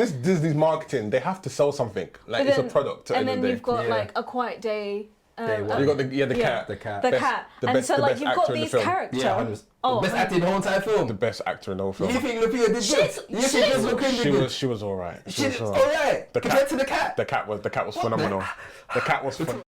This Disney's marketing, they have to sell something. Like, it's a product. And then you've got like A Quiet Day. You got the cat. The cat. And so like you've got these characters. Yeah, the best actor in the whole entire film. The best actor in the whole film. You think Lupita did good? You think Liz Lupita did good? She was alright. She's alright. Compared to the cat. The cat was phenomenal. The cat was phenomenal.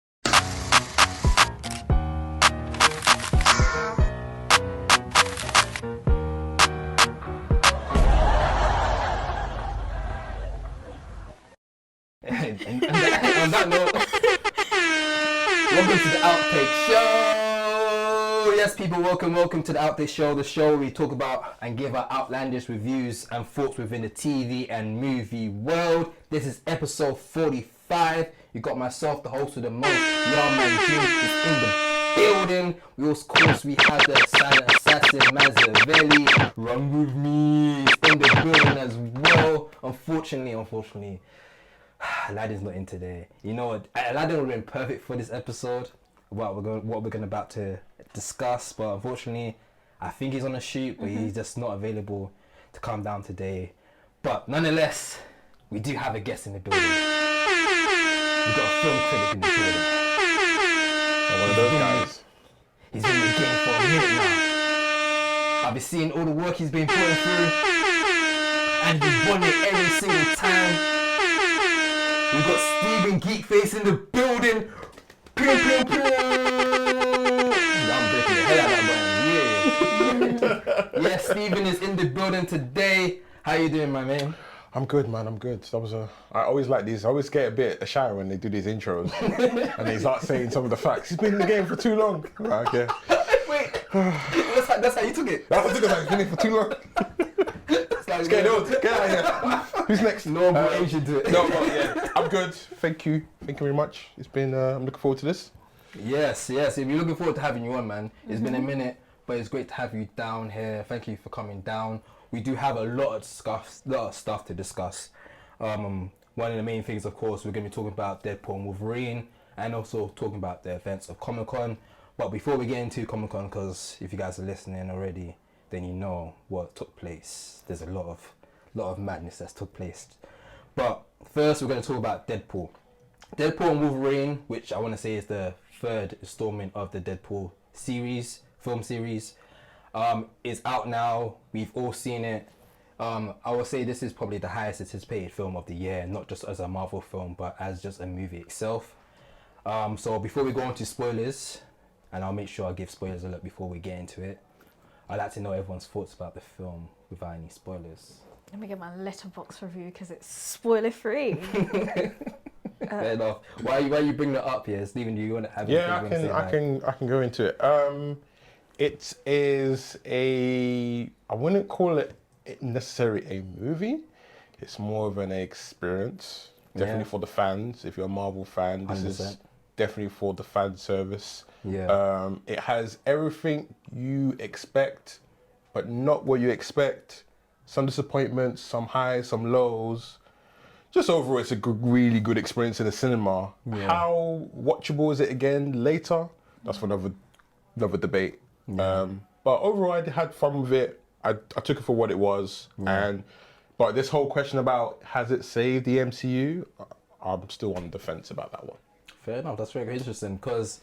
And on that note, welcome to the Outtake Show. Yes, people, welcome to the Outtake Show, the show where we talk about and give our outlandish reviews and thoughts within the TV and movie world. This is episode 45. You got myself, the host of the most, Young Man Jim is in the building. Of course, we have the silent assassin, Mazavelli, Run With Me, is in the building as well. Unfortunately, Aladdin's not in today. You know what? Aladdin would have been perfect for this episode. What we're going about to discuss, but unfortunately, I think he's on a shoot, but he's just not available to come down today. But nonetheless, we do have a guest in the building. We've got a film critic in the building. One of those guys. He's been in the game for a minute now. I've been seeing all the work he's been putting through, and he's won it every single time. We've got Stephen Geekface in the building. Pew, pew, pew. I'm breaking the hell out of that button. Yeah, Stephen is in the building today. How you doing, my man? I'm good, man. I'm good. I always like these. I always get a bit shy when they do these intros, and they start saying some of the facts. He's been in the game for too long. Right, okay. Wait, that's how you took it. That's how I took it. Like, he's been in for too long. Let's get out of here. Who's next? Normal Asian to it. No, but yeah, I'm good. Thank you very much. It's been. I'm looking forward to this. Yes. If you're looking forward to having you on, man. It's been a minute, but it's great to have you down here. Thank you for coming down. We do have a lot of stuff to discuss. One of the main things, of course, we're going to be talking about Deadpool and Wolverine, and also talking about the events of Comic-Con. But before we get into Comic-Con, because if you guys are listening already, then you know what took place. There's a lot of madness that's took place. But first, we're going to talk about Deadpool. Deadpool and Wolverine, which I want to say is the third installment of the Deadpool film series, is out now. We've all seen it. I would say this is probably the highest anticipated film of the year, not just as a Marvel film, but as just a movie itself. So before we go on to spoilers, and I'll make sure I give spoilers alert before we get into it, I'd like to know everyone's thoughts about the film without any spoilers. Let me get my letterbox review because it's spoiler free. Fair enough. Why you bring that up here, Stephen? Do you want to have? Yeah, I can go into it. It is I wouldn't call it necessarily a movie. It's more of an experience. Definitely for the fans. If you're a Marvel fan, this 100%. Is definitely for the fan service. Yeah. It has everything you expect, but not what you expect. Some disappointments, some highs, some lows. Just overall, it's a really good experience in the cinema. Yeah. How watchable is it again later? That's for another debate. Yeah. But overall, I had fun with it. I took it for what it was. Yeah. But this whole question about has it saved the MCU, I'm still on the fence about that one. Fair enough. That's very interesting because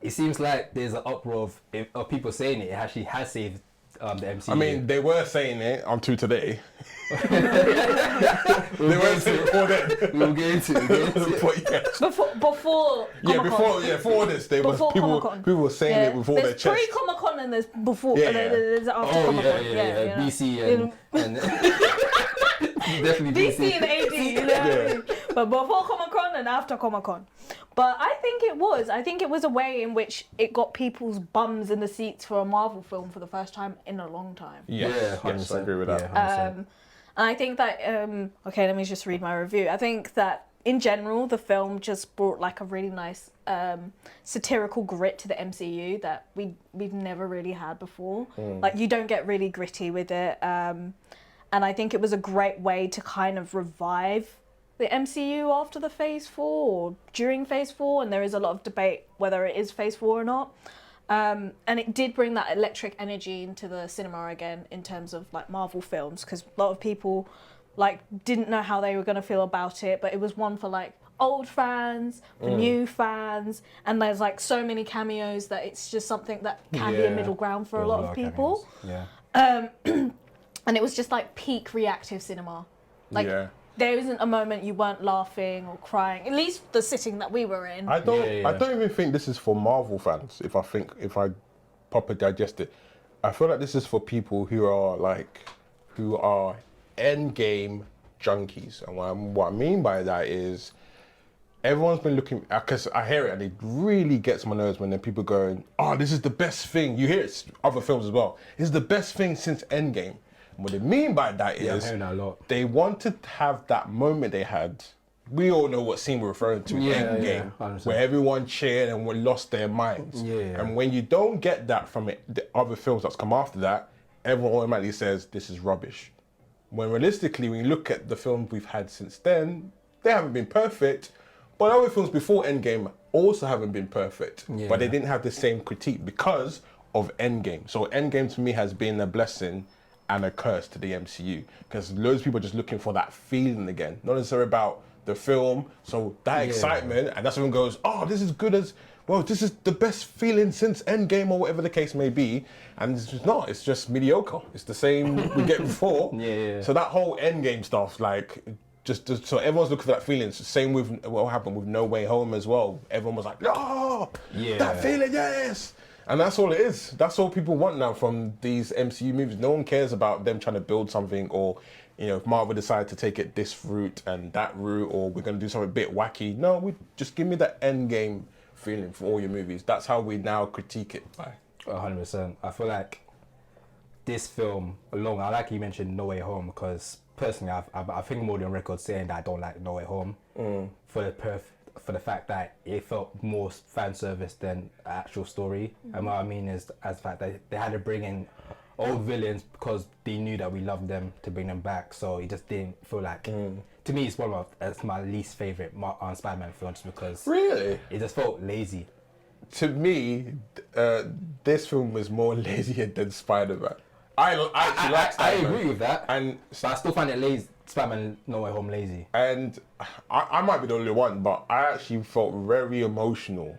it seems like there's an uproar of people saying it actually has saved the MCU. I mean, they were saying it until today. They weren't saying it before then. We'll get into it. Before before this, people were saying it with all their chest. There's pre-Comic-Con and there's before. There's after Comic-Con. Yeah. BC and definitely DC and AD. You know what I mean? But before Comic-Con and after Comic-Con. But I think it was a way in which it got people's bums in the seats for a Marvel film for the first time in a long time. Yes, I agree with that. And I think that, okay, let me just read my review. I think that in general, the film just brought like a really nice satirical grit to the MCU that we've never really had before. Like you don't get really gritty with it. And I think it was a great way to kind of revive the MCU after the Phase 4 or during Phase 4, and there is a lot of debate whether it is Phase 4 or not. And it did bring that electric energy into the cinema again in terms of like Marvel films, because a lot of people like didn't know how they were going to feel about it, but it was one for like old fans, for new fans, and there's like so many cameos that it's just something that can be a middle ground for a lot of people. Yeah. And it was just like peak reactive cinema. Like there isn't a moment you weren't laughing or crying. At least the sitting that we were in. I don't even think this is for Marvel fans. If I proper digest it, I feel like this is for people who are Endgame junkies. And what I mean by that is, everyone's been looking, because I hear it and it really gets my nerves when then people going, oh, this is the best thing. You hear it other films as well. This is the best thing since Endgame. And what they mean by that is, I'm hearing that a lot. They want to have that moment they had. We all know what scene we're referring to, Endgame, where everyone cheered and lost their minds. And when you don't get that from the other films that's come after that, everyone automatically says, this is rubbish. When realistically, when you look at the films we've had since then, they haven't been perfect. But other films before Endgame also haven't been perfect, but they didn't have the same critique because of Endgame. So Endgame to me has been a blessing and a curse to the MCU, because loads of people are just looking for that feeling again, not necessarily about the film. So that excitement, and that's when goes, oh, this is good as, well, this is the best feeling since Endgame or whatever the case may be. And it's just not, it's just mediocre. It's the same we get before. So that whole Endgame stuff, like, just so everyone's looking for that feeling. Same with what happened with No Way Home as well. Everyone was like, oh, that feeling, yes. And that's all it is. That's all people want now from these MCU movies. No one cares about them trying to build something, or, you know, if Marvel decide to take it this route and that route, or we're going to do something a bit wacky. No, just give me that Endgame feeling for all your movies. That's how we now critique it. 100%. I feel like this film alone, I like you mentioned No Way Home, because personally, I think I'm already on record saying that I don't like No Way Home for the fact that it felt more fan service than actual story. And what I mean is, as the fact that they had to bring in old villains because they knew that we loved them, to bring them back. So it just didn't feel like. To me, it's my least favorite Spider-Man film, just because it just felt lazy. To me, this film was more lazy than Spider-Man. I actually like Spider-Man. I agree with that, but I still find it lazy. Spider-Man No Way Home lazy. And I might be the only one, but I actually felt very emotional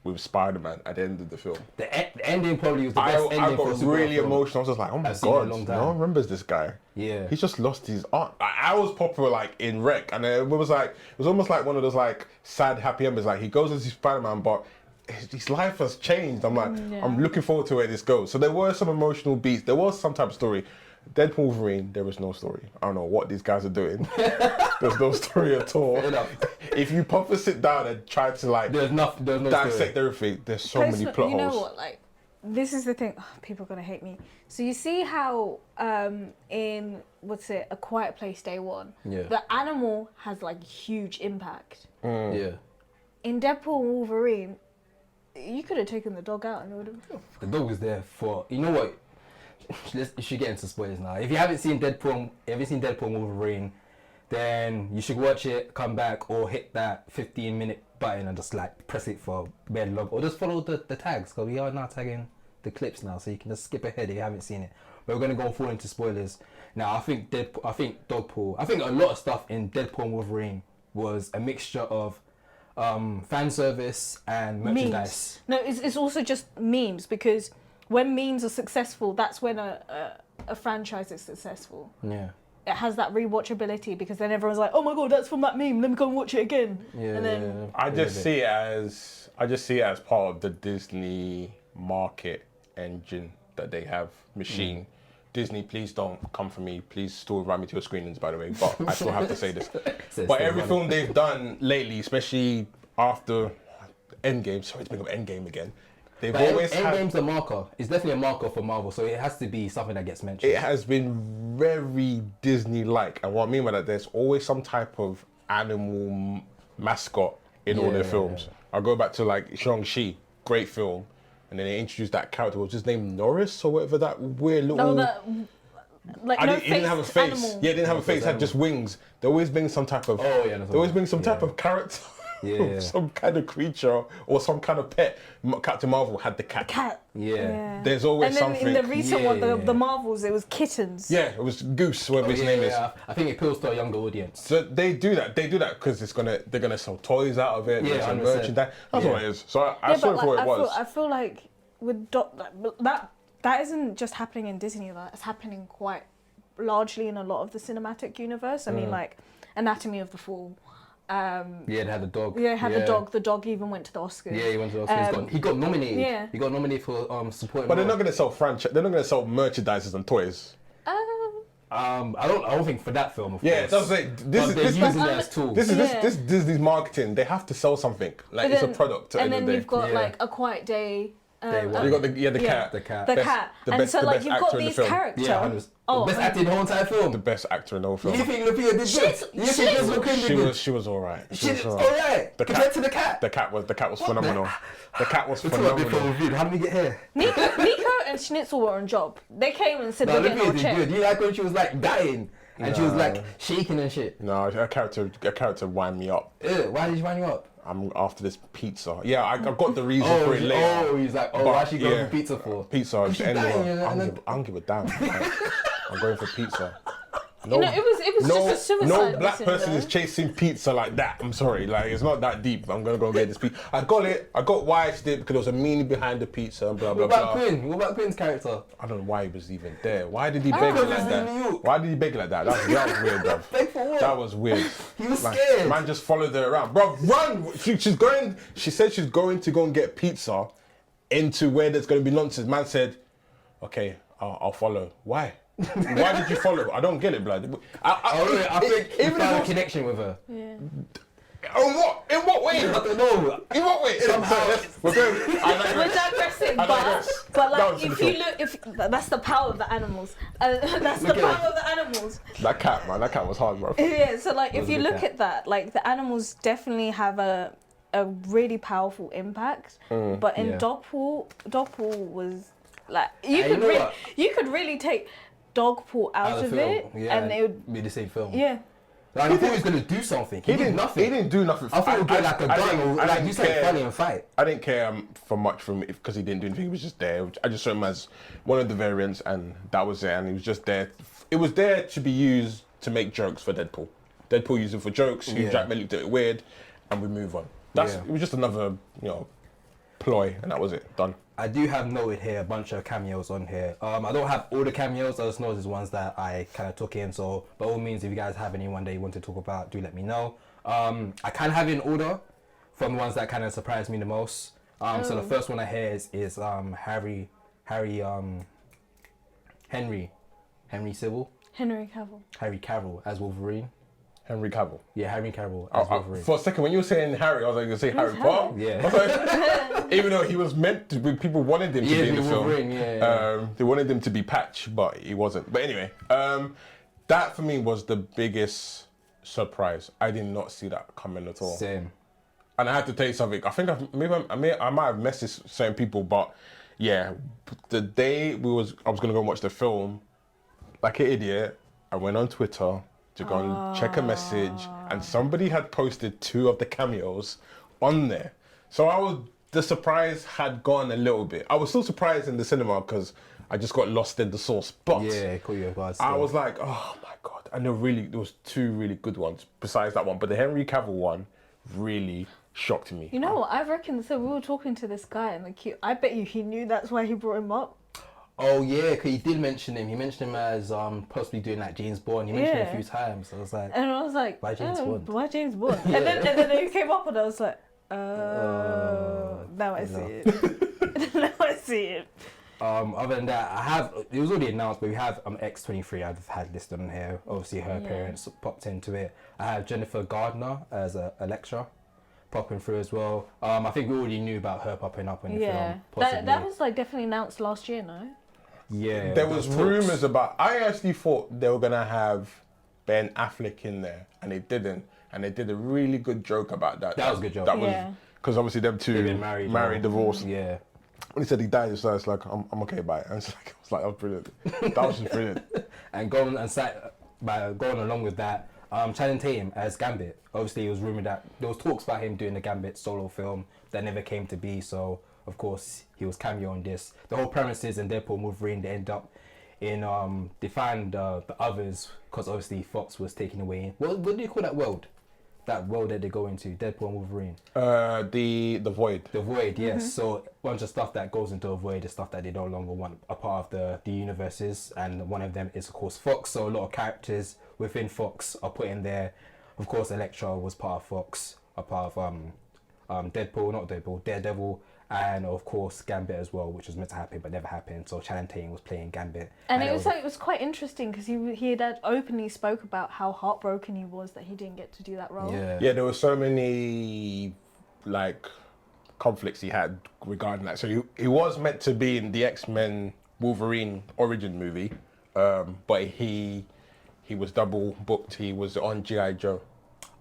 with Spider-Man at the end of the film. The ending probably was the best ending I for a got superhero really film emotional. I was just like, oh my I've seen it in a god, long time. no one remembers this guy. Yeah, he's just lost his aunt. I was proper like in wreck, and it was almost like one of those like sad happy endings. Like, he goes as Spider-Man, but his life has changed. I'm like, I'm looking forward to where this goes. So there were some emotional beats. There was some type of story. Deadpool Wolverine, there was no story. I don't know what these guys are doing. There's no story at all. If you proper sit down and try to like there's no dissect everything, there's so many plot holes. You know what? Like, this is the thing. Oh, people are gonna hate me. So you see how in A Quiet Place Day One, the animal has like huge impact. Yeah. In Deadpool and Wolverine, you could have taken the dog out and it would have. The dog was there for, you know what? You should get into spoilers now. If you haven't seen Deadpool and Wolverine, then you should watch it, come back, or hit that 15-minute button and just like press it for very long, or just follow the tags, because we are now tagging the clips now, so you can just skip ahead if you haven't seen it. But we're gonna go full into spoilers now. I think a lot of stuff in Deadpool and Wolverine was a mixture of fan service and merchandise. Memes. No, it's also just memes, because when memes are successful, that's when a franchise is successful. Yeah. It has that rewatchability, because then everyone's like, oh my god, that's from that meme, let me go and watch it again. And then I just see it as part of the Disney market engine that they have machine. Disney, please don't come for me. Please still invite me to your screenings, by the way. But I still have to say this. But every film they've done lately, especially after Endgame, sorry to bring up Endgame again, they've always had... Endgame's a marker. It's definitely a marker for Marvel, so it has to be something that gets mentioned. It has been very Disney-like. And what I mean by that, there's always some type of animal mascot in all their films. I'll go back to like Shang-Chi, great film. And then they introduced that character, was his name Norris or whatever, that weird little... he didn't have a face. Animal. Yeah, he didn't have a face, had just wings. They always bring some type of... They always bring some type of character Yeah. some kind of creature or some kind of pet. Captain Marvel had the cat. Cat. Yeah. There's always And then something. in the recent one, Yeah. the Marvels, it was kittens. Yeah, it was Goose, whatever his name is. I think it appeals to a younger audience. So they do that. They do that because they're gonna sell toys out of it. Yeah, some 100%. merchandise. That's Yeah. what it is. So I saw it for what it was. I feel like with that isn't just happening in Disney. That's happening quite largely in a lot of the cinematic universe. I mean, like Anatomy of the Fall. Yeah, they had the dog. Yeah, had the dog. The dog even went to the Oscars. Yeah, he went to the Oscars. He got nominated. Yeah. He got nominated for supporting. But they're role. not gonna sell franchise. They're not gonna sell merchandises and toys. I don't think for that film. Of Yeah, course. that's it. But they're using it as tools. This Disney's marketing. They have to sell something. Like it's a product. And then the you've got Yeah. like A Quiet Day. Day one. You got the cat. The cat. The Best- cat. the And best- so the like best you've actor got in the these film. characters. Yeah, 100%. Oh, Best actor in the whole entire film. The best actor in the whole film. You think Lupita did good? You think Schnitzel- Desmond Quinn did good? She was alright. She's alright. Compared to the cat. The cat was phenomenal. The cat was We're talking about before phenomenal. review. How did we get here? Nico and Schnitzel were on job. They came and said, No, we're getting Lupita our did check. good. You like when she was like dying and she was No. like shaking and shit. No, a character wind me up. Ew, why did she wind you up? I'm after this pizza. Yeah, I got the reason for it later. He's like, But, why she going yeah, for pizza for? Pizza. She's Anyway, dying, and I then- don't give a damn. Like, I'm going for pizza. No, You know, it was just a suicide no black mission, person though. is chasing pizza like that. I'm sorry, like it's not that deep. I'm gonna go get this pizza. I got it. I got why I did it because there was a meaning behind the pizza and blah blah What about blah. Quinn? What about Quinn's character? I don't know why he was even there. Why did he beg because like he's in New that? York. Why did he beg like that? That was weird, bro. Beg for what? That was weird. He was Like, scared. Man just followed her around. Bro, run! She's going. She said she's going to go and get pizza into where there's going to be nonsense. Man said, "Okay, I'll follow." Why? Why did you follow? I don't get it, blood. I think he even found a if connection with her. in what? In what way? I don't know. In what way? Somehow. We're going. I like We're that. digressing, I digress. but That like was in if the you film. look, if that's the power of the animals, that's the Look at power it. of the animals. That cat, man. That cat was hard, bro. Yeah, so like if was a you good look cat. at that, like the animals definitely have a really powerful impact. But in Yeah. Dogpool was like you And you could know really what? you could really take Dogpool out of the film. it, Yeah, and it would be the same film. yeah. Like, I thought he was gonna do something. He did nothing. He didn't do nothing. I thought he would get like a gun or like do didn't something care. funny and fight. I didn't care for much from it because he didn't do anything. He was just there. I just saw him as one of the variants, and that was it. And he was just there. It was there to be used to make jokes for Deadpool. Deadpool used it for jokes. Hugh Yeah. Jackman looked at it weird, and we move on. That's Yeah. It was just another ploy, and that was it. Done. I do have noted here a bunch of cameos on here. I don't have all the cameos. I just know there's ones that I kind of took in. So by all means, if you guys have anyone that you want to talk about, do let me know. I can have it in order from the ones that kind of surprised me the most. So the first one I hear is Henry Cavill as Wolverine. Henry Cavill. Yeah, Henry Cavill as Wolverine. For a second, when you were saying Harry, I was like, you say Harry Potter. Yeah. I was like, even though he was meant to be, people wanted him to Yeah, be in the be film. Wolverine, yeah. They wanted him to be Patch, but he wasn't. But anyway, that for me was the biggest surprise. I did not see that coming at all. Same. And I had to tell you something. I think I might have messaged certain people, but yeah, the day I was gonna go and watch the film, like an idiot, I went on Twitter to go and check a message, and somebody had posted 2 of the cameos on there. So the surprise had gone a little bit. I was still surprised in the cinema because I just got lost in the sauce. But Yeah, call you a god. I was like, oh my god! And there was 2 really good ones besides that one, but the Henry Cavill one really shocked me. You know what? I reckon. So we were talking to this guy in the queue. I bet you he knew that's why he brought him up. Oh yeah, because he did mention him. He mentioned him as possibly doing like James Bond. He mentioned it a Yeah. few times. I was like, And I was like, Why James Bond? Why James Bond? And then he came up and I was like, now I see it. Now I see it. other than that, it was already announced, but we have X-23 I've had listed on here. Obviously her appearance popped into it. I have Jennifer Gardner as Electra popping through as well. I think we already knew about her popping up in the Yeah, film. Possibly. that was like definitely announced last year, no? Yeah. There was talks. rumors about. I actually thought they were gonna have Ben Affleck in there, and they didn't. And they did a really good joke about that. That was a good joke. That Yeah. was because obviously them two They've been married, divorced. Yeah. When he said he died, so it's like I'm okay by it. And it's like, I was like, that was brilliant. That was just brilliant. And going along with that, Channing Tatum as Gambit. Obviously, it was rumored that there was talks about him doing the Gambit solo film that never came to be. So, of course, he was cameo on this. The whole premise is in Deadpool and Wolverine, they end up in they find the others because obviously Fox was taken away. What do you call that world? That world that they go into, Deadpool and Wolverine. The Void. The Void, yes. So a bunch of stuff that goes into a Void is stuff that they no longer want a part of the universes, and one of them is of course Fox. So a lot of characters within Fox are put in there. Of course, Elektra was part of Fox, a part of Daredevil, and of course Gambit as well, which was meant to happen but never happened. So Channing Tatum was playing Gambit, and it was quite interesting because he had openly spoke about how heartbroken he was that he didn't get to do that role. Yeah, there were so many like conflicts he had regarding that. So he was meant to be in the X-Men Wolverine origin movie, but he was double booked. He was on G.I. Joe.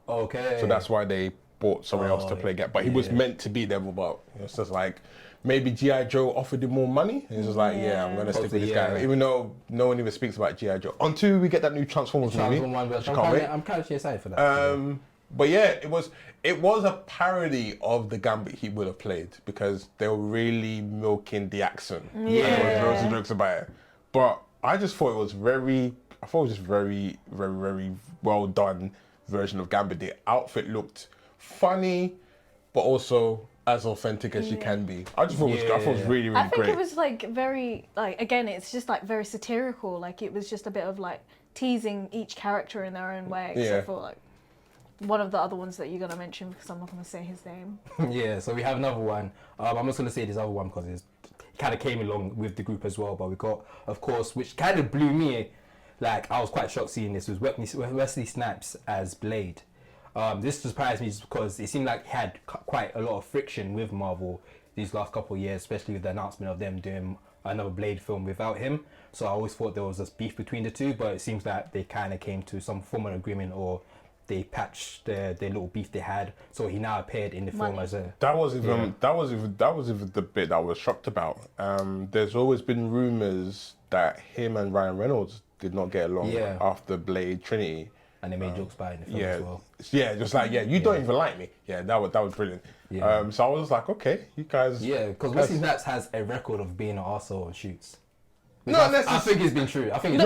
Okay. So that's why they bought someone else to play Gambit. But he was meant to be there, but it's just like maybe G.I. Joe offered him more money. And he's just like, I'm going to stick with this guy. Even though no one even speaks about G.I. Joe. Until we get that new Transformers movie. I'm kind of excited for that. But yeah, it was a parody of the Gambit he would have played because they were really milking the accent. Yeah. There was loads of jokes about it. But I just thought it was very, very, very well done version of Gambit. The outfit looked funny, but also as authentic as you can be. I just thought it was really, really great. I think it was like very, like, again, it's just like very satirical. Like it was just a bit of like teasing each character in their own way, except for like one of the other ones that you're going to mention because I'm not going to say his name. Yeah, so we have another one. I'm just going to say this other one because it kind of came along with the group as well. But we got, of course, which kind of blew me, like I was quite shocked seeing this, was Wesley Snipes as Blade. This surprised me just because it seemed like he had quite a lot of friction with Marvel these last couple of years, especially with the announcement of them doing another Blade film without him. So I always thought there was this beef between the two, but it seems that they kind of came to some form of agreement, or they patched their little beef they had. So he now appeared in the film as a... That was even the bit that I was shocked about. There's always been rumours that him and Ryan Reynolds did not get along after Blade Trinity. And they made jokes about it in the film as well. Yeah, just like, you don't even like me. Yeah, that was brilliant. Yeah. So I was like, okay, you guys... Yeah, because Wesley Snipes has a record of being an arsehole on shoots. Not necessarily. I think it's been true. I think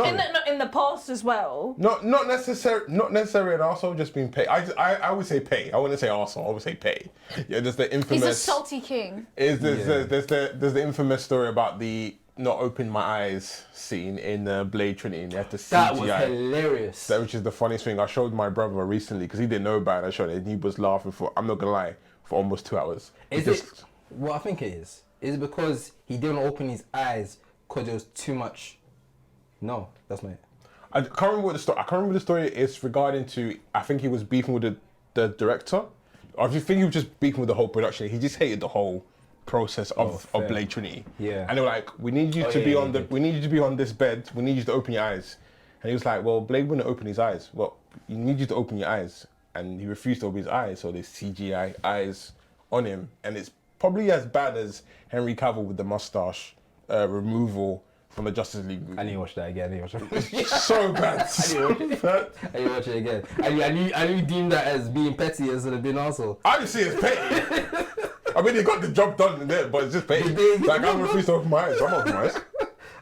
in the past as well. Not necessarily an arsehole, just being paid. I would say pay. I wouldn't say arsehole. I would say pay. Yeah, there's the infamous... He's a salty king. There's the infamous story about the not open my eyes scene in Blade Trinity, and you have to CGI. That was hilarious. Which is the funniest thing. I showed my brother recently because he didn't know about it. I showed it, and he was laughing for, I'm not gonna lie, for almost 2 hours. Is it? Well, I think it is. Is it because he didn't open his eyes because there was too much? No, that's not it. I can't remember what the story. I can't remember the story is regarding to. I think he was beefing with the director. Or if you think he was just beefing with the whole production, he just hated the whole process of Blade Trinity. Yeah. And they were like, we need you to be on we need you to be on this bed. We need you to open your eyes. And he was like, well, Blade wouldn't open his eyes. Well, you need you to open your eyes. And he refused to open his eyes, so there's CGI eyes on him. And it's probably as bad as Henry Cavill with the mustache removal from the Justice League movie. I need to watch that again. So bad. I need to watch it again. I knew deemed that as being petty as it had been also. I didn't see it as petty. I mean, he got the job done in there, but it's just petty. Like, I refuse to open my eyes. I'm not opening my eyes.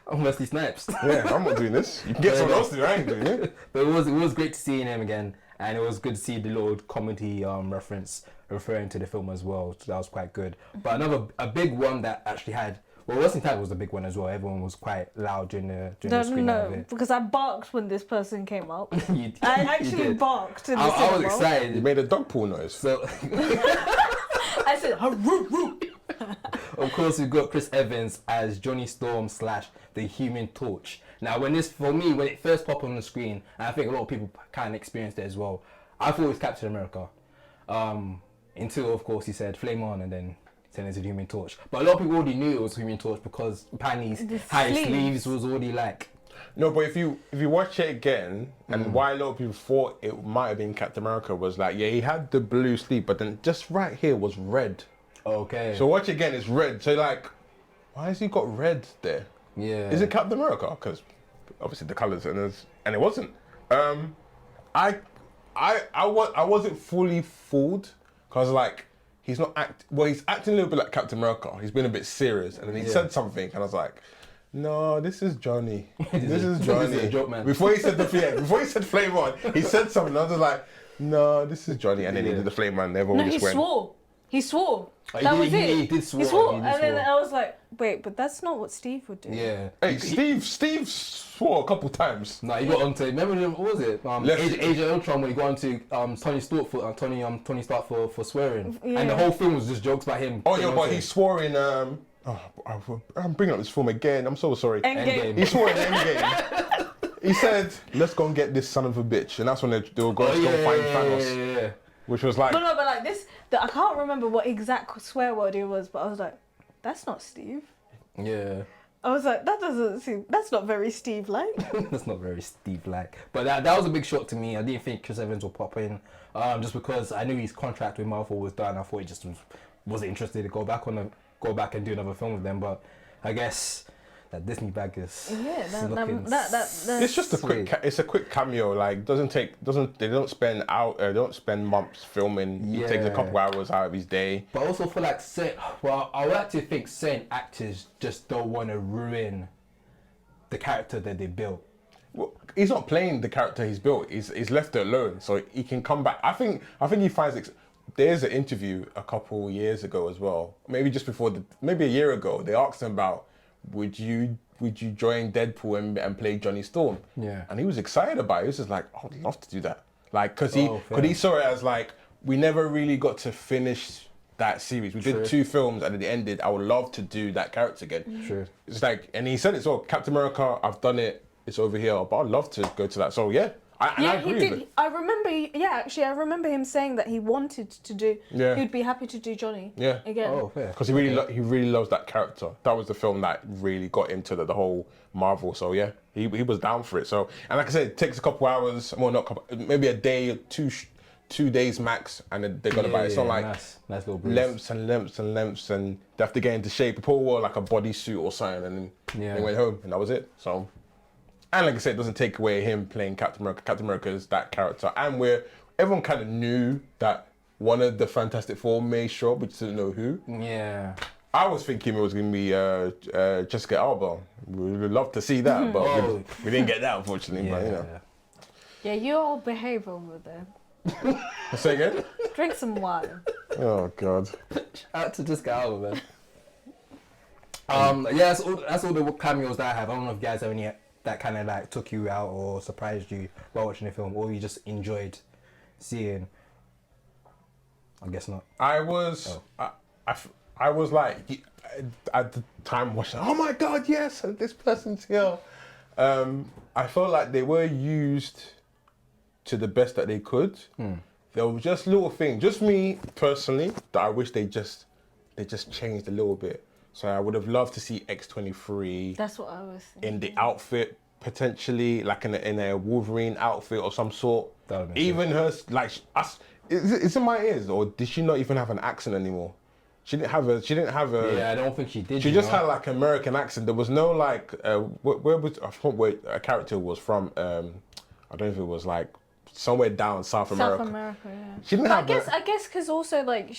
I'm Wesley Snipes. Yeah, I'm not doing this. You can get someone else to do it. I ain't doing it. But it was great to see him again, and it was good to see the little comedy reference referring to the film as well. So that was quite good. But a big one that actually had... Well, Wesley Snipes was the big one as well. Everyone was quite loud during the screening of it. Because I barked when this person came up. I actually barked in the I was excited. You made a dog paw noise. So I said, "Haroo." Of course, we've got Chris Evans as Johnny Storm / the Human Torch. Now, when it first popped on the screen, and I think a lot of people kind of experienced it as well, I thought it was Captain America. Until, of course, he said, "Flame on," and then turned into the Human Torch. But a lot of people already knew it was Human Torch because apparently his sleeves was already like... No, but if you watch it again, and why a lot of people thought it might have been Captain America was like, yeah, he had the blue sleeve, but then just right here was red. Okay. So watch it again, it's red. So like, why has he got red there? Yeah. Is it Captain America? Because obviously the colours and it wasn't. I I wasn't fully fooled because like he's acting a little bit like Captain America. He's been a bit serious, and then he said something, and I was like, no, this is Johnny. This is Johnny. This is a joke, man. Before he said before he said Flame On, he said something. I was just like, no, this is Johnny, and then he did the Flame On. Everyone No, he just went. swore. He swore. Oh, That was it. He did swear. He swore, He did and then swear. I was like, wait, but that's not what Steve would do. Yeah. Hey, Steve swore a couple times. No, he got onto. Remember what was it? Age of Ultron when he got onto Tony Stark for swearing, Yeah. and the whole film was just jokes about him. Oh yeah, but he swore in I'm bringing up this film again. I'm so sorry. Endgame. He swore in Endgame. He said, "Let's go and get this son of a bitch," and that's when they were going to go find Thanos, Yeah. which was like, No, but like this, I can't remember what exact swear word it was, but I was like, that's not Steve. Yeah. I was like, that's not very Steve-like. That's not very Steve-like. But that was a big shock to me. I didn't think Chris Evans would pop in, just because I knew his contract with Marvel was done. I thought he just wasn't interested to go back and do another film with them. But I guess that Disney bag is looking it's just a quick cameo. Like they don't spend months filming. He takes a couple hours out of his day. But also for like I would like to think certain actors just don't want to ruin the character that they built. Well, he's not playing the character he's built. He's left it alone, so he can come back. I think he finds. There's an interview a couple years ago as well, maybe just before maybe a year ago. They asked him about would you join Deadpool and play Johnny Storm? Yeah. And he was excited about it. He was just like, I would love to do that. Like, cause fair. he saw it as like we never really got to finish that series. We did 2 films and at the ended. I would love to do that character again. True. It's like, and he said it. So Captain America, I've done it. It's over here, but I'd love to go to that. So yeah. I agree he did. with it. I remember him saying that he wanted to do. Yeah. He'd be happy to do Johnny. Yeah. Again. Oh, fair. Because he really loves that character. That was the film that really got him to the whole Marvel. So yeah, he was down for it. So, and like I said, it takes a couple hours, well not couple, maybe a day or 2 days max, and then they're gonna buy it. It's not like nice little breeze. lengths and they have to get into shape. Paul wore like a bodysuit or something, and then they went home, and that was it. So. And like I said, it doesn't take away him playing Captain America. Captain America is that character. And everyone kind of knew that one of the Fantastic Four may show up, but just didn't know who. Yeah. I was thinking it was going to be Jessica Alba. We would love to see that, but we didn't get that, unfortunately. But, you know. Yeah, you all behave over there. Say again? Drink some wine. Oh, God. Shout out to Jessica Alba, man. That's all the cameos that I have. I don't know if you guys have any that kind of like took you out or surprised you while watching the film, or you just enjoyed seeing. I guess not. I was like, at the time watching, oh my God, yes, and this person's here. I felt like they were used to the best that they could. There were just little things, just me personally, that I wish they just changed a little bit. So I would have loved to see X-23. That's what I was thinking. In the outfit, potentially, like in a Wolverine outfit or some sort. Even her, like, it's in my ears, or did she not even have an accent anymore? She didn't have a. Yeah, I don't think she did. She just had like American accent. There was no like, where was, I forgot where a character was from. I don't know if it was like somewhere down South America. South America, yeah. She didn't have. I guess because also like.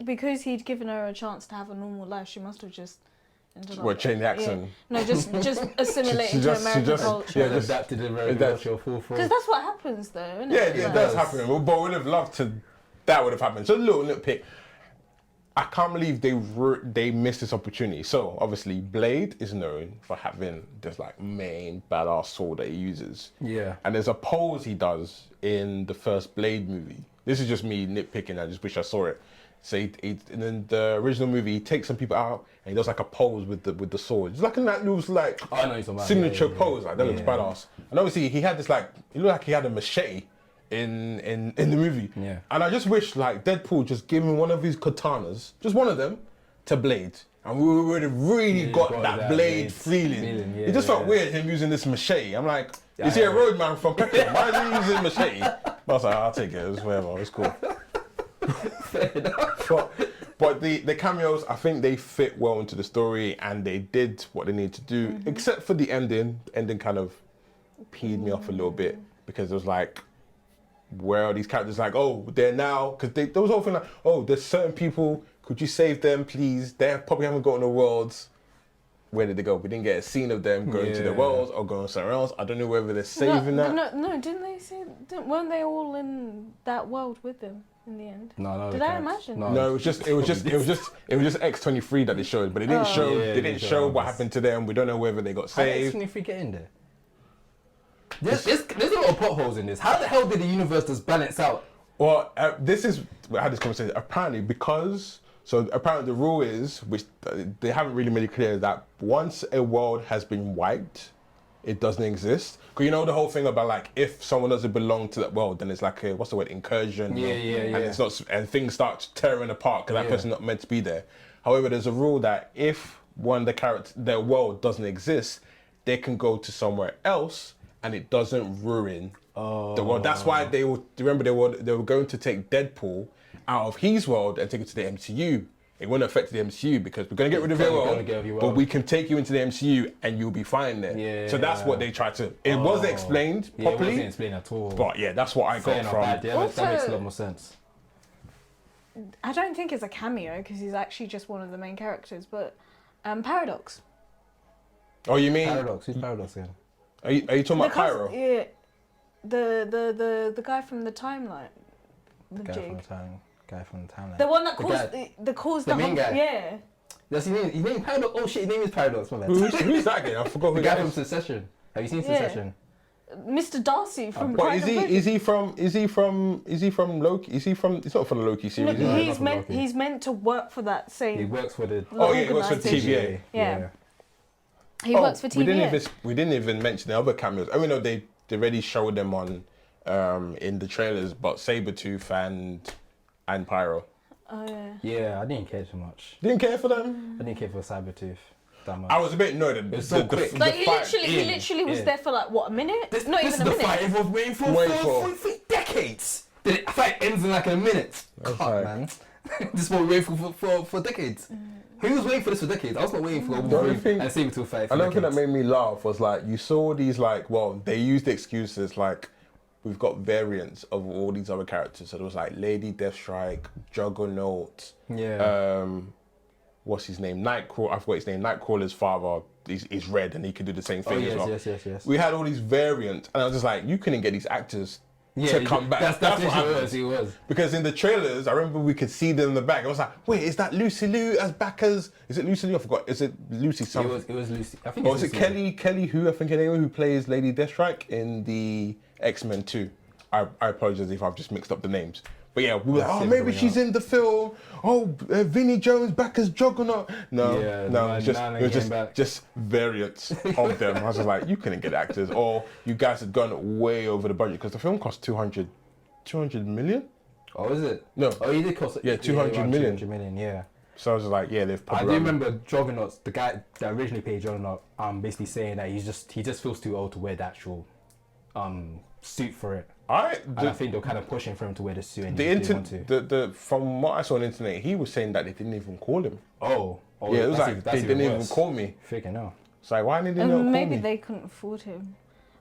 Because he'd given her a chance to have a normal life, she must have just ended up... change the accent? Yeah. No, just assimilate into American culture. Yeah, just adapted American culture full. Because that's what happens, though, isn't yeah, it? it does happen. But we'd have loved to... That would have happened. So a little nitpick. I can't believe they missed this opportunity. So, obviously, Blade is known for having this, like, main badass sword that he uses. Yeah. And there's a pose he does in the first Blade movie. This is just me nitpicking. I just wish I saw it. So in the original movie, he takes some people out and he does like a pose with the sword. It's like that looks like signature pose. Like that looks badass. And obviously he had this like, it looked like he had a machete in the movie. Yeah. And I just wish like Deadpool just gave him one of his katanas, just one of them, to Blade. And we would have really got that Blade feeling. It just felt weird him using this machete. I'm like, is he a roadman from Peckham? Why is he using machete? But I was like, I'll take it. It's whatever. It's cool. Fair enough. But the cameos, I think they fit well into the story and they did what they needed to do, except for the ending. The ending kind of peed me off a little bit because it was like, where are these characters like, oh, they're now, because there was whole thing like, oh, there's certain people, could you save them, please? They probably haven't gotten the worlds. Where did they go? We didn't get a scene of them going to the worlds or going somewhere else. I don't know whether they're saving that. No, didn't they say? Weren't they all in that world with them in the end? No. Did I imagine? No, it was just X-23 that they showed, but it didn't show. Yeah, they didn't show what happened to them. We don't know whether they got How did saved. X-23 get in there? There's a lot of potholes in this. How the hell did the universe just balance out? Well, this is I had this conversation. Apparently, apparently the rule is, which they haven't really made it clear, that once a world has been wiped, it doesn't exist. Because you know the whole thing about like if someone doesn't belong to that world, then it's like a what's the word, incursion. Yeah. And it's not, and things start tearing apart because that person's not meant to be there. However, there's a rule that if one of the characters, their world doesn't exist, they can go to somewhere else, and it doesn't ruin the world. That's why they were going to take Deadpool out of his world and take it to the MCU. It wouldn't affect the MCU because we're going to get rid of your world, but we can take you into the MCU and you'll be fine there. Yeah. So that's what they tried to. It wasn't explained properly. It wasn't explained at all. But yeah, that's what I got from. That makes a lot more sense. I don't think it's a cameo because he's actually just one of the main characters, but Paradox. Oh, you mean Paradox? Who's Paradox again? Are you talking about Pyro? Yeah, the guy from the timeline. The Guy jig. from the timeline. The one that caused the main guy. Yeah. That's his name. His name Paradox. Oh shit, his name is Paradox. My bad. Who's that guy? I forgot who The guy that from is. Succession. Have you seen Yeah. Succession? Mr. Darcy from. But Pride and Prejudice. is he from Loki? It's not from the Loki series. No, is it? he's meant to work for that same. He works for the. Oh yeah, he works for organisation. TVA. Yeah. He works for TVA. We didn't even mention the other cameos. I mean, no, they already showed them on in the trailers, but Sabretooth and Pyro. Oh yeah. Yeah, I didn't care too much. Didn't care for them. I didn't care for Sabretooth that much. I was a bit annoyed. It was so quick. Like the he fight literally was there for like what, a minute? Not This even is a the minute. fight everyone's waiting for decades. The fight ends in like a minute. Come on, like- man. This is what we're waiting for decades. Who was waiting for this for decades? I was not waiting for only Wolverine thing- and Sabretooth fight for Another thing that decades. made me laugh was like you saw these like, well, they used the excuses like we've got variants of all these other characters. So there was like Lady Deathstrike, Juggernaut, Yeah. what's his name? Nightcrawler. I forgot his name. Nightcrawler's father is red and he could do the same thing as well. yes. We had all these variants, and I was just like, you couldn't get these actors Yeah, to come back. That's what what happened. he was. Because in the trailers, I remember we could see them in the back. I was like, wait, is that Lucy Liu as back as? Is it Lucy Liu? I forgot. Is it Lucy something? It was Lucy. I think Or it's is it Lucy. Kelly who, I think her name, who plays Lady Deathstrike in the X-Men 2? I apologize if I've just mixed up the names. But yeah, we were like, That's oh, it, maybe bring it she's up. in the film. Oh, Vinnie Jones back as Juggernaut. No, Yeah, no, no, it was none just came back. just variants of them. I was just like, you couldn't get actors, or you guys had gone way over the budget because the film cost 200 million. Oh, is it? No. Oh, he did cost. Yeah, 200 around million. 200 million, yeah. So I was just like, yeah, they've. I do remember Juggernaut, the guy that originally played Juggernaut, basically saying that he just feels too old to wear the actual suit for it. And I think they're kind of pushing for him to wear the suit. And The he didn't want to. the from what I saw on the internet, he was saying that they didn't even call him. Oh, Yeah, it was that's like even- they that's didn't even worse. call me. Freaking hell. It's like, why didn't they not call Maybe me? they couldn't afford him.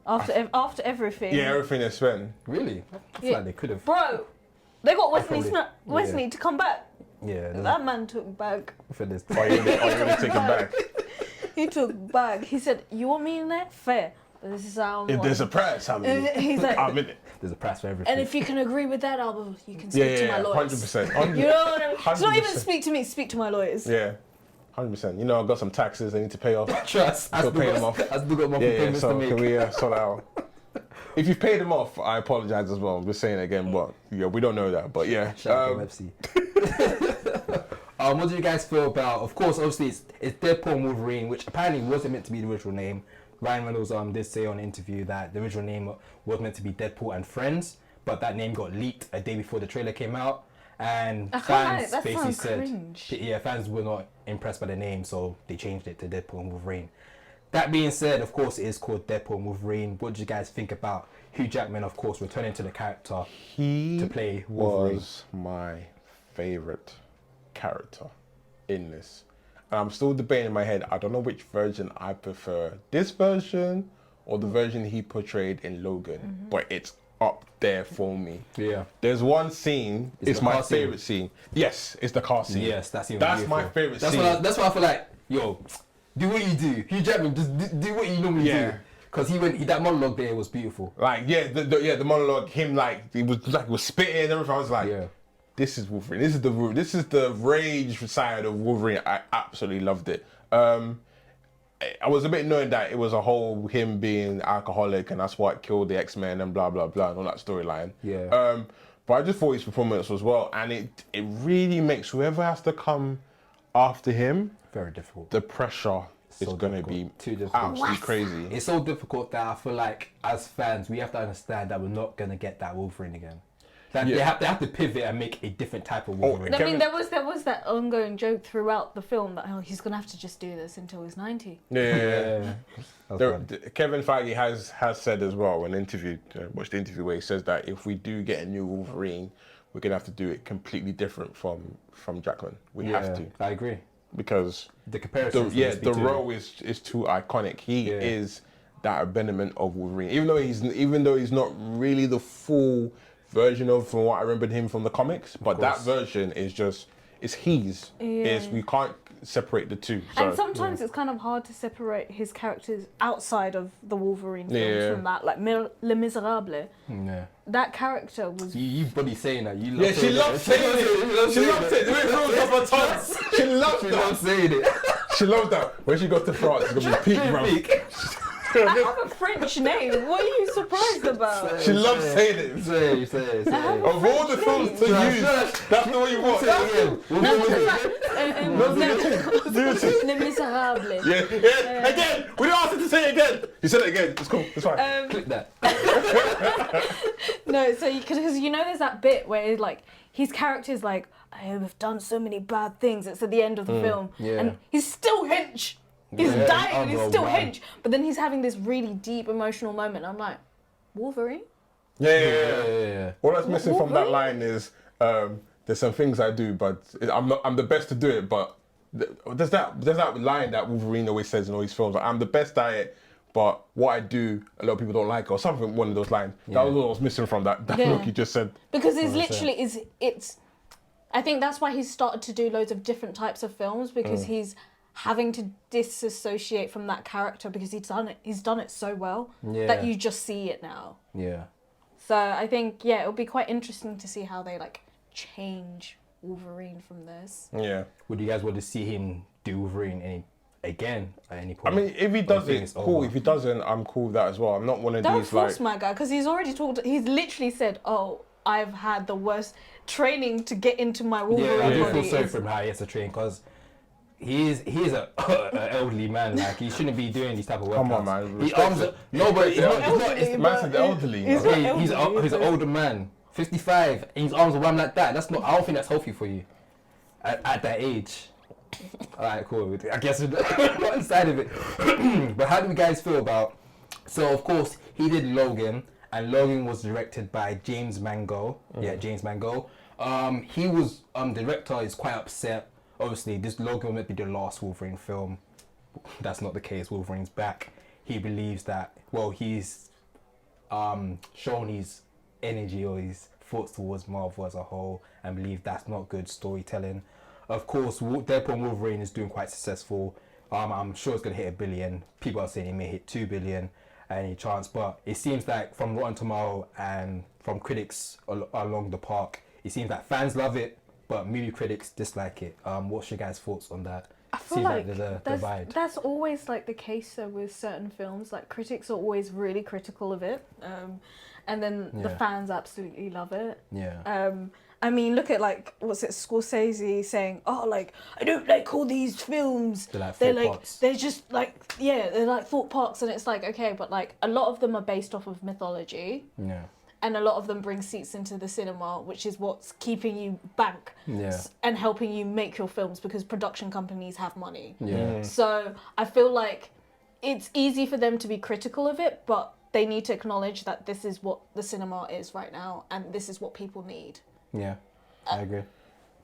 After everything. Yeah, everything they spent. Really? I feel Yeah. like they could have. Bro, they got probably- Wesley to come back. Yeah. That man took back. For this. Oh, you're gonna take him back. He took back. He said, "You want me in there? Fair. But this is how I'm If there's a want." price, I'm in it. He's like, I'm in it. There's a price for everything. and if you can agree with that, you can speak to my lawyers. 100%. You know what I mean? It's not even 100%. speak to me. Speak to my lawyers. Yeah, 100%. You know, I've got some taxes I need to pay off. Trust. I Still still pay them off. got monthly Yeah, yeah. payments to So make. can we sort out? If you've paid them off, I apologize as well. I'm just saying it again, but yeah, we don't know that. But yeah, Shout out to FC. What do you guys feel about? Of course, obviously, it's Deadpool and Wolverine, which apparently wasn't meant to be the original name. Ryan Reynolds did say on an interview that the original name was meant to be Deadpool and Friends, but that name got leaked a day before the trailer came out, and I can't lie, fans that basically sounds said, cringe. yeah, fans were not impressed by the name, so they changed it to Deadpool and Wolverine. That being said, of course, it is called Deadpool and Wolverine. What do you guys think about Hugh Jackman, of course, returning to the character he to play Wolverine? was my favorite character in this. And I'm still debating in my head. I don't know which version I prefer. This version or the version he portrayed in Logan. But it's up there for me. Yeah. There's one scene, it's the my car scene? favorite scene. Yes, it's the car scene. Yes, that's even That's beautiful. my favorite That's scene. that's why I feel like, yo, do what you do. Hugh Jackman, just do what you normally Yeah. do. Because that monologue there was beautiful. Like, the monologue, him like, he was spitting and everything. I was like, Yeah. this is Wolverine. This is the rage side of Wolverine. I absolutely loved it. I was a bit annoyed that it was a whole him being alcoholic and that's what killed the X-Men and blah blah blah and all that storyline. Yeah. But I just thought his performance was well, and it really makes whoever has to come after him, Very difficult. the pressure is So going to difficult. be Too difficult. absolutely crazy. It's so difficult that I feel like as fans we have to understand that we're not gonna get that Wolverine again. That Yeah. they have to pivot and make a different type of Wolverine. I Kevin- mean, there was that ongoing joke throughout the film that he's gonna have to just do this until he's 90. Yeah. That's There- fun. Kevin Feige has said as well in an interview, watched the interview where he says that if we do get a new Wolverine, we're gonna have to do it completely different from Jackman. We have to, I agree. because The comparison. the role is too iconic. He Yeah. is that embodiment of Wolverine. Even though he's not really the full version of from what I remembered him from the comics, but that course. version is just his. Is we can't separate the two. And So, sometimes it's kind of hard to separate his characters outside of the Wolverine films Yeah. from that. Like Les Miserables, Yeah. that character was. You buddy saying that. You love yeah, she saying loves that. saying it. She loves it. The way it rolls off her tongue. She loves She that. loves saying it. She loves that. When she goes to France, it's gonna be peak, bro. I have a French name. What are you surprised about? She loves saying it. Say it. Of all the films to use, that's the one you want. Les Miserables. Yeah. Again, we don't ask her to say it again. You said it again. It's cool. It's fine. Click that. No, so because you know there's that bit where like his character's like, I have done so many bad things. It's at the end of the film, yeah. and he's still hench. He's Yeah, dying and he's oh, still man. hench. But then he's having this really deep emotional moment. I'm like, Wolverine? Yeah. All that's missing from that Wolverine? line is there's some things I do, but I'm the best to do it. But there's that line that Wolverine always says in all his films. Like, I'm the best at it, but what I do, a lot of people don't like, or something. One of those lines. That was what was missing from that Yeah. look you just said. Because it's literally it's. I think that's why he's started to do loads of different types of films because he's having to disassociate from that character because he's done it so well that you just see it now. Yeah. So I think it'll be quite interesting to see how they like change Wolverine from this. Yeah. Would you guys want to see him do Wolverine again at any point? I mean, if he Or does you think it, it's cool. over? If he doesn't, I'm cool with that as well. I'm not one of Don't these force like. my guy because he's already talked. He's literally said, "Oh, I've had the worst training to get into my Wolverine Yeah, I do body." feel sorry It's- for him how he has to train because he is a elderly man. Like he shouldn't be doing these type of workouts. Come on, man. He Respect arms it. no, but it's not. Elderly, It's Man said the elderly. He's Okay, not he's elderly, he's an so- older man, 55, and his arms are wham like that. That's not. I don't think that's healthy for you at that age. Alright, cool. I guess we're not inside of it. But how do you guys feel about? So of course he did Logan, and Logan was directed by James Mangold. Yeah, James Mangold. He was director is quite upset. Obviously, this Logan might be the last Wolverine film. That's not the case. Wolverine's back. He believes that. Well, he's shown his energy or his thoughts towards Marvel as a whole, and believe that's not good storytelling. Of course, Deadpool and Wolverine is doing quite successful. I'm sure it's going to hit 1 billion. People are saying it may hit 2 billion at any chance, but it seems like from Rotten Tomatoes and from critics along the park, it seems like fans love it, but movie critics dislike it. What's your guys' thoughts on that? I feel Seems like there's a that's, divide. that's always like the case though with certain films. Like critics are always really critical of it, and then the Yeah. fans absolutely love it. Yeah. I mean, look at like what's it, Scorsese saying, "Oh, like I don't like all these films. They're like they're thought like parks." they're just like they're like thought parks," and it's like okay, but like a lot of them are based off of mythology. Yeah. And a lot of them bring seats into the cinema, which is what's keeping you bank Yeah. and helping you make your films because production companies have money. Yeah. So I feel like it's easy for them to be critical of it, but they need to acknowledge that this is what the cinema is right now and this is what people need. Yeah. I agree.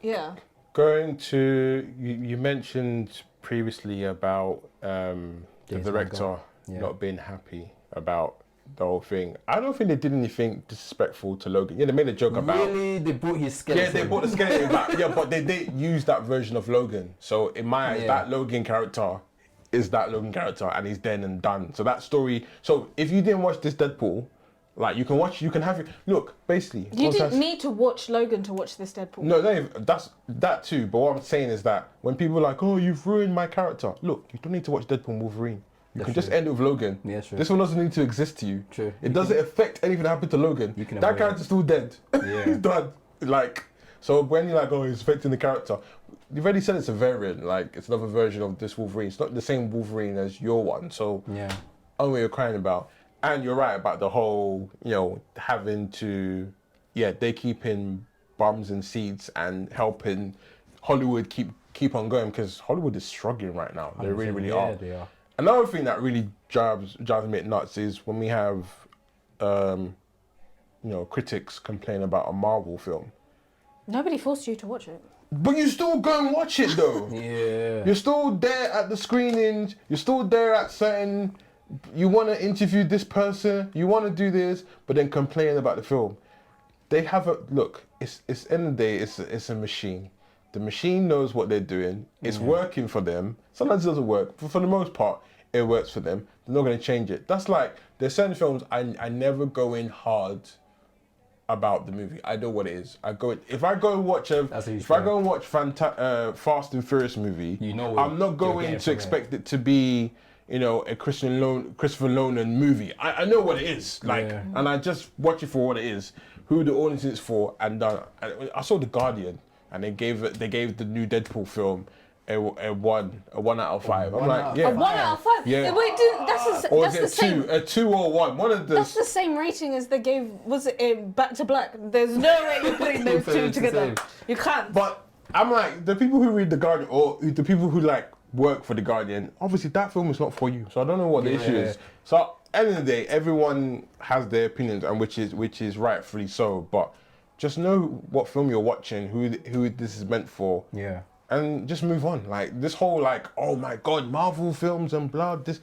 Yeah. Going to you mentioned previously about the James director Mangold. Yeah. not being happy about the whole thing. I don't think they did anything disrespectful to Logan. Yeah, they made a joke about. Really, they brought his skeleton. Yeah, they brought the skeleton back. Yeah, but they didn't use that version of Logan. So in my eyes, that Logan character is that Logan character, and he's dead and done. So that story. So if you didn't watch this Deadpool, like you can watch, you can have it. Look, basically, You didn't need to watch Logan to watch this Deadpool. No, that's that too. But what I'm saying is that when people are like, "Oh, you've ruined my character," look, you don't need to watch Deadpool and Wolverine. You can just end it with Logan. Yeah, true. This one doesn't need to exist to you. True. It doesn't affect anything that happened to Logan. You can that avoid character's still dead. Yeah. He's done. Like, so when you're like, "Oh, it's affecting the character," you've already said it's a variant. Like, it's another version of this Wolverine. It's not the same Wolverine as your one. So, I don't know what you're crying about. And you're right about the whole, having to, they keeping bums in seats and helping Hollywood keep on going, because Hollywood is struggling right now. They really, really are. They are. Another thing that really drives me a bit nuts is when we have, critics complain about a Marvel film. Nobody forced you to watch it. But you still go and watch it though. Yeah. You're still there at the screenings. You're still there at certain. You want to interview this person, you want to do this, but then complain about the film. They have a look. It's end of the day. It's a machine. The machine knows what they're doing. It's working for them. Sometimes it doesn't work, but for the most part, it works for them. They're not going to change it. That's like there's certain films I never go in hard about the movie. I know what it is. If I go and watch Fast and Furious movie, I'm not going to expect it to be a Christopher Nolan movie. I know what it is, and I just watch it for what it is, who the audience is for, and I saw The Guardian, and they gave the new Deadpool film a 1 out of 5. I'm like, A 1 out of 5. Yeah. Wait, that's the same. A 2 or 1. One of the. That's the same rating as they gave. Was it in Back to Black? There's no way you're putting those two together. You can't. But I'm like, the people who read The Guardian, or the people who work for The Guardian, obviously that film is not for you. So I don't know what the issue is. So end of the day, everyone has their opinions, and which is rightfully so. But just know what film you're watching, who this is meant for. Yeah. And just move on. Like this whole oh my God, Marvel films and blah. This.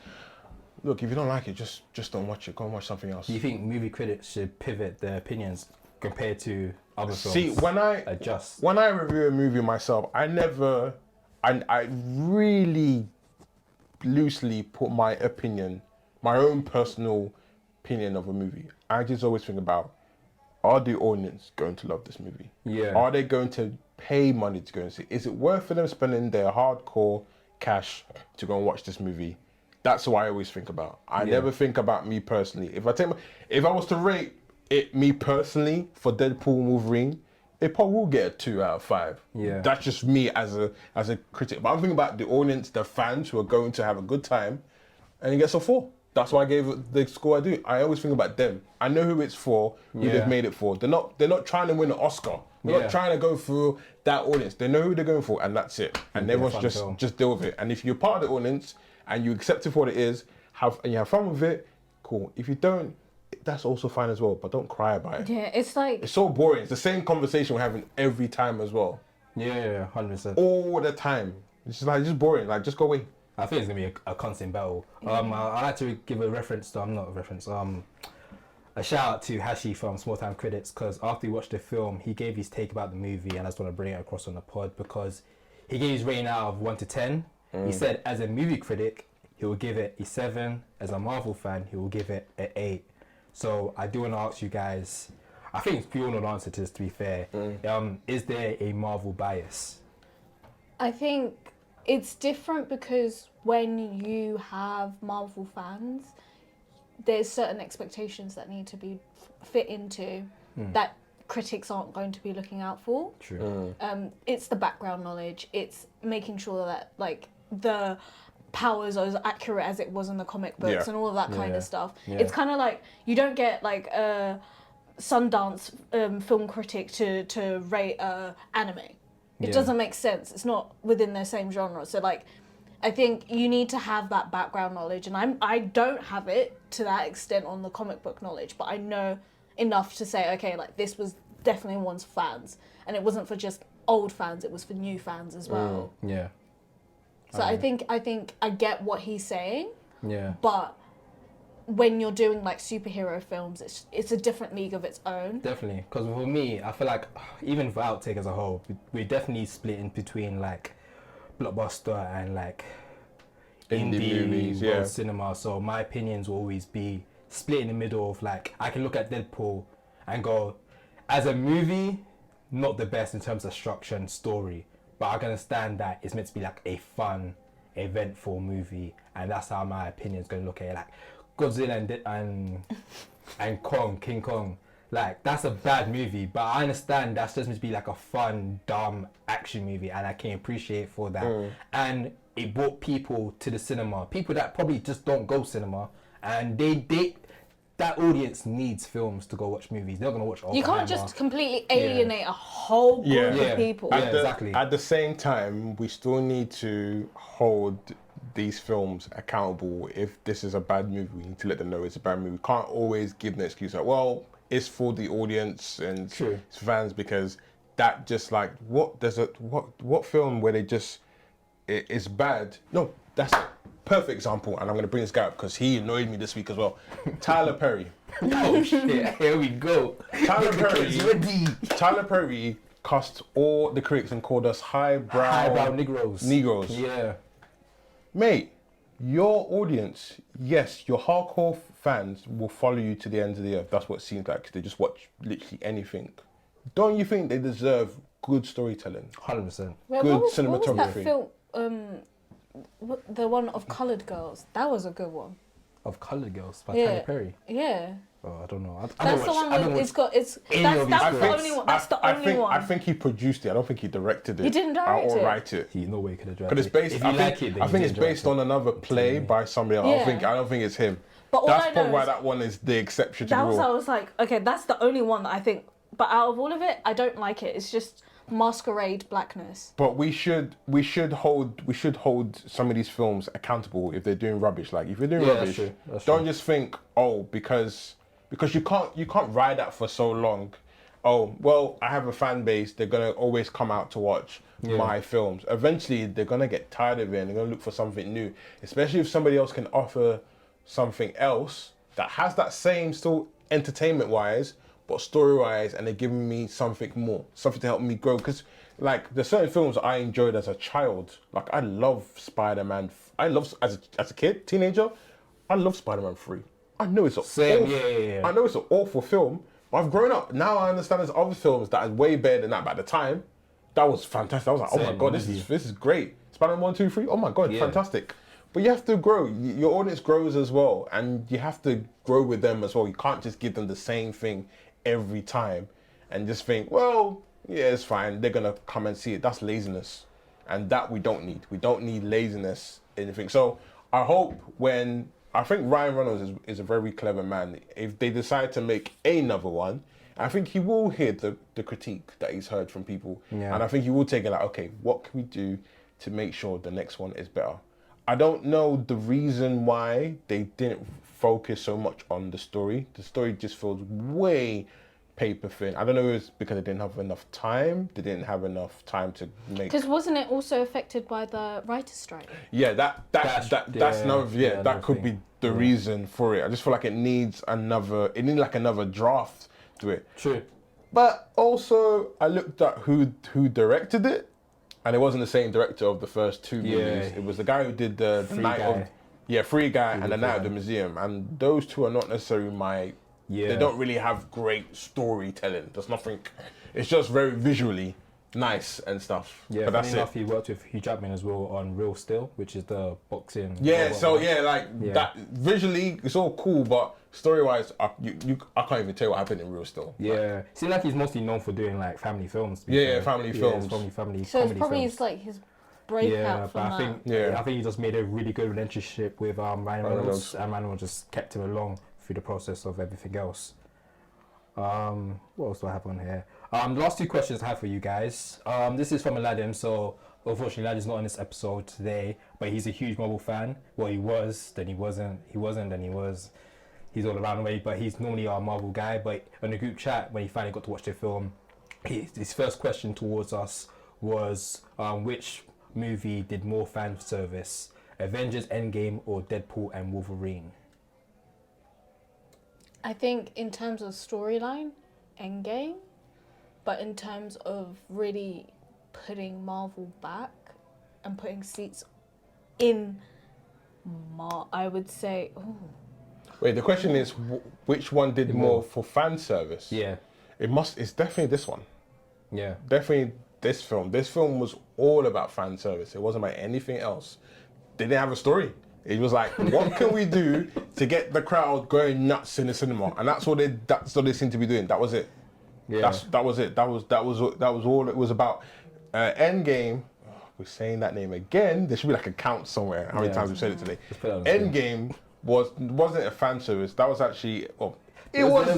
Look, if you don't like it, just don't watch it. Go and watch something else. Do you think movie critics should pivot their opinions compared to other films? See, when I review a movie myself, I really loosely put my own personal opinion of a movie. I just always think about, are the audience going to love this movie? Yeah. Are they going to pay money to go and see? Is it worth for them spending their hardcore cash to go and watch this movie? That's what I always think about. I never think about me personally. If I was to rate it me personally for Deadpool and Wolverine, it probably will get a 2 out of 5. Yeah. That's just me as a critic. But I'm thinking about the audience, the fans who are going to have a good time, and it gets a 4. That's why I gave it the score I do. I always think about them. I know who it's for, who they've made it for. They're not trying to win an Oscar. They're not trying to go through that audience. They know who they're going for, and that's it. And everyone's just deal with it. And if you're part of the audience and you accept it for what it is, and you have fun with it, cool. If you don't, that's also fine as well. But don't cry about it. Yeah, it's like it's so boring. It's the same conversation we're having every time as well. Yeah, 100%. All the time. It's just boring. Just go away. I think it's gonna be a constant battle. I like to give a shout out to Hashi from Small Time Critics, because after he watched the film, he gave his take about the movie, and I just want to bring it across on the pod because he gave his rating out of 1 to 10. He said as a movie critic, he will give it a 7. As a Marvel fan, he will give it an 8. So I do want to ask you guys, I think we all know the answer to this, to be fair. Is there a Marvel bias? I think it's different because when you have Marvel fans, there's certain expectations that need to be fit into that critics aren't going to be looking out for. True. It's the background knowledge. It's making sure that the powers are as accurate as it was in the comic books and all of that kind of stuff. Yeah. It's kind of like you don't get a Sundance film critic to rate anime. It doesn't make sense. It's not within their same genre. So I think you need to have that background knowledge, and I don't have it to that extent on the comic book knowledge, but I know enough to say, okay, this was definitely one's fans, and it wasn't for just old fans, it was for new fans as well. Yeah. So I think I get what he's saying. Yeah. But when you're doing like superhero films, it's a different league of its own. Definitely, because for me, I feel like even for Outtake as a whole, we definitely split in between like blockbuster and like Indie movies, world yeah. cinema. So my opinions will always be split in the middle of like I can look at Deadpool and go, as a movie, not the best in terms of structure and story, but I can understand that it's meant to be like a fun, eventful movie, and that's how my opinion is going to look at it. Like Godzilla and King Kong, like that's a bad movie, but I understand that's just meant to be like a fun, dumb action movie, and I can appreciate for that. And it brought people to the cinema, people that probably just don't go cinema, and they that audience needs films to go watch movies. They're gonna watch. You can't just completely alienate a whole group of people. Exactly. At the same time, we still need to hold these films accountable. If this is a bad movie, we need to let them know it's a bad movie. We can't always give the excuse like, well, it's for the audience and it's fans, because that just like what film where they just it's bad. No, that's a perfect example, and I'm going to bring this guy up because he annoyed me this week as well. Tyler Perry. Oh shit! Here we go. Tyler Perry cussed all the critics and called us highbrow Negroes. Yeah. Mate, your audience, yes, your hardcore fans will follow you to the ends of the earth. That's what it seems like. They just watch literally anything. Don't you think they deserve good storytelling? 100%. Well, Good what was cinematography. that film? The one of Coloured Girls. That was a good one. Of Coloured Girls by Tyler Perry. Yeah. Oh, I don't know. That's the one with that's the only one. That's the only one. I think he produced it. I don't think he directed it. He didn't direct or it. write it. He no way could have But directed it's it. based. If you like it, then I you think it's didn't direct based on another play by somebody else. Yeah. I don't think it's him. But all That's I know probably why is that one is the exception to the that was rule. I was like, okay, that's the only one that I think. But out of all of it, I don't like it. It's just masquerade blackness. But we should hold some of these films accountable if they're doing rubbish. Like if you're doing rubbish, That's don't true. just think, oh, because you can't ride that for so long. Oh, well, I have a fan base. They're gonna always come out to watch my films. Eventually, they're gonna get tired of it and they're gonna look for something new. Especially if somebody else can offer something else that has that same still entertainment-wise, but story-wise, and they're giving me something more, something to help me grow. Because like there's certain films I enjoyed as a child. Like I love Spider-Man. I love as a kid, teenager. I love Spider-Man 3. I know it's I know it's an awful film. But I've grown up. Now I understand there's other films that are way better than that. But at the time, that was fantastic. I was like, oh my god, this is great. Spider-Man 1, 2, 3. Oh my god, fantastic. But you have to grow. Your audience grows as well, and you have to grow with them as well. You can't just give them the same thing every time and just think, well, yeah, it's fine. They're gonna come and see it. That's laziness, and that we don't need. We don't need laziness in anything. So I hope I think Ryan Reynolds is a very clever man. If they decide to make another one, I think he will hear the critique that he's heard from people. Yeah. And I think he will take it like, okay, what can we do to make sure the next one is better? I don't know the reason why they didn't focus so much on the story. The story just feels way paper thin. I don't know if it's because they didn't have enough time. They didn't have enough time to make. Because wasn't it also affected by the writer's strike? Yeah, that could be the reason for it. I just feel like it needs like another draft to it. True. But also, I looked at who directed it, and it wasn't the same director of the first two movies. It was the guy who did the Free Guy and the Night of the Museum, and those two are not necessarily they don't really have great storytelling. There's nothing. It's just very visually nice and stuff. Yeah, but that's funny enough, he worked with Hugh Jackman as well on Real Steel, which is the boxing. That visually it's all cool, but story-wise, I can't even tell you what happened in Real Steel. Yeah, seems like he's mostly known for doing like family films. Family films. Family. So it's probably films. like his breakout from that. I think he just made a really good relationship with Ryan Reynolds, and Ryan Reynolds just kept him along through the process of everything else. What else do I have on here? The last two questions I have for you guys. This is from Aladdin. So unfortunately, Aladdin's not on this episode today, but he's a huge Marvel fan. Well, he was, then he wasn't. He wasn't, then he was. He's all around the way, but he's normally our Marvel guy. But on the group chat, when he finally got to watch the film, his first question towards us was, which movie did more fan service, Avengers Endgame or Deadpool and Wolverine? I think in terms of storyline, Endgame, but in terms of really putting Marvel back and putting seats in I would say, Wait, the question is, which one did more for fan service? Yeah. It's definitely this one. Yeah. Definitely this film. This film was all about fan service. It wasn't about anything else. They didn't have a story. It was like, what can we do to get the crowd going nuts in the cinema? And that's what they seem to be doing. That was it. Yeah. That was it. That was all it was about. Endgame. We're saying that name again. There should be like a count somewhere. How many times we've said it today? Endgame wasn't a fan service. That was actually it was a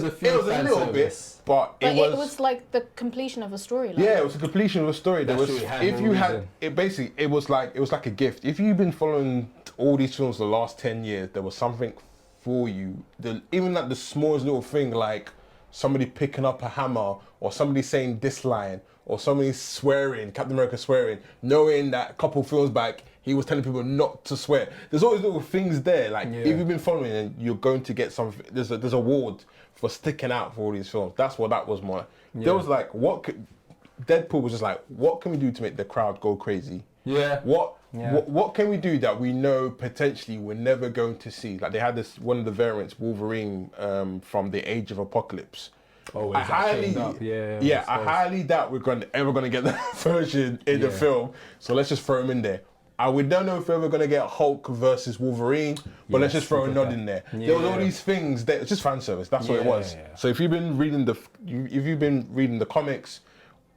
little bit, but it was like the completion of a storyline. Yeah, it was a completion of a story. There was it was like a gift. If you've been following all these films the last 10 years, there was something for you. Even like the smallest little thing, like somebody picking up a hammer or somebody saying this line or somebody swearing, Captain America swearing, knowing that a couple films back he was telling people not to swear. There's always little things there. Like if you've been following it, you're going to get something. There's a award for sticking out for all these films. That's what that was more. Yeah. There was like Deadpool was just like, what can we do to make the crowd go crazy? Yeah. What can we do that we know potentially we're never going to see? Like they had this one of the variants, Wolverine, from the Age of Apocalypse. Oh, I highly doubt we're ever gonna get that version in the film. So let's just throw him in there. We don't know if we're ever gonna get Hulk versus Wolverine, but let's just throw a nod in there. There was all these things that it's just fan service. That's what it was. Yeah. So if you've been reading the comics,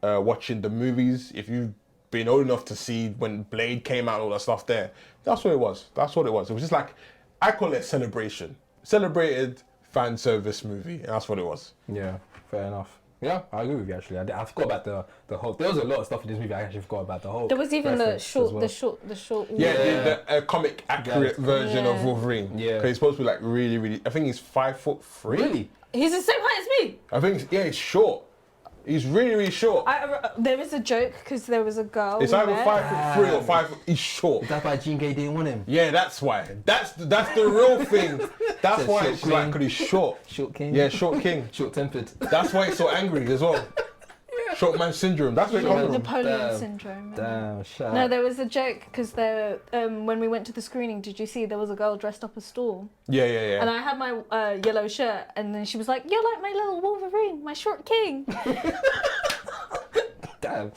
watching the movies, if you've been old enough to see when Blade came out, all that stuff there, that's what it was. It was just like, I call it celebration. Celebrated fan service movie, and that's what it was. Yeah, fair enough. Yeah, I agree with you actually. I forgot about the whole. There was a lot of stuff in this movie I actually forgot about the whole. There was even the short. Yeah, the comic accurate version of Wolverine. Yeah, because he's supposed to be like really, really. I think he's 5'3". Really? He's the same height as me. I think he's short. He's really, really short. There is a joke because there was a girl. It's either 5'3" or 5. He's short. That's why Jean Grey didn't want him. Yeah, that's why. That's the real thing. That's why it's like, because he's short. Short king. Yeah, short king. Short-tempered. That's why he's so angry as well. Short man syndrome. That's where it comes from. Napoleon syndrome. Damn, shut up. No, there was a joke because when we went to the screening, did you see there was a girl dressed up as Storm? Yeah. And I had my yellow shirt, and then she was like, "You're like my little Wolverine, my short king." Damn.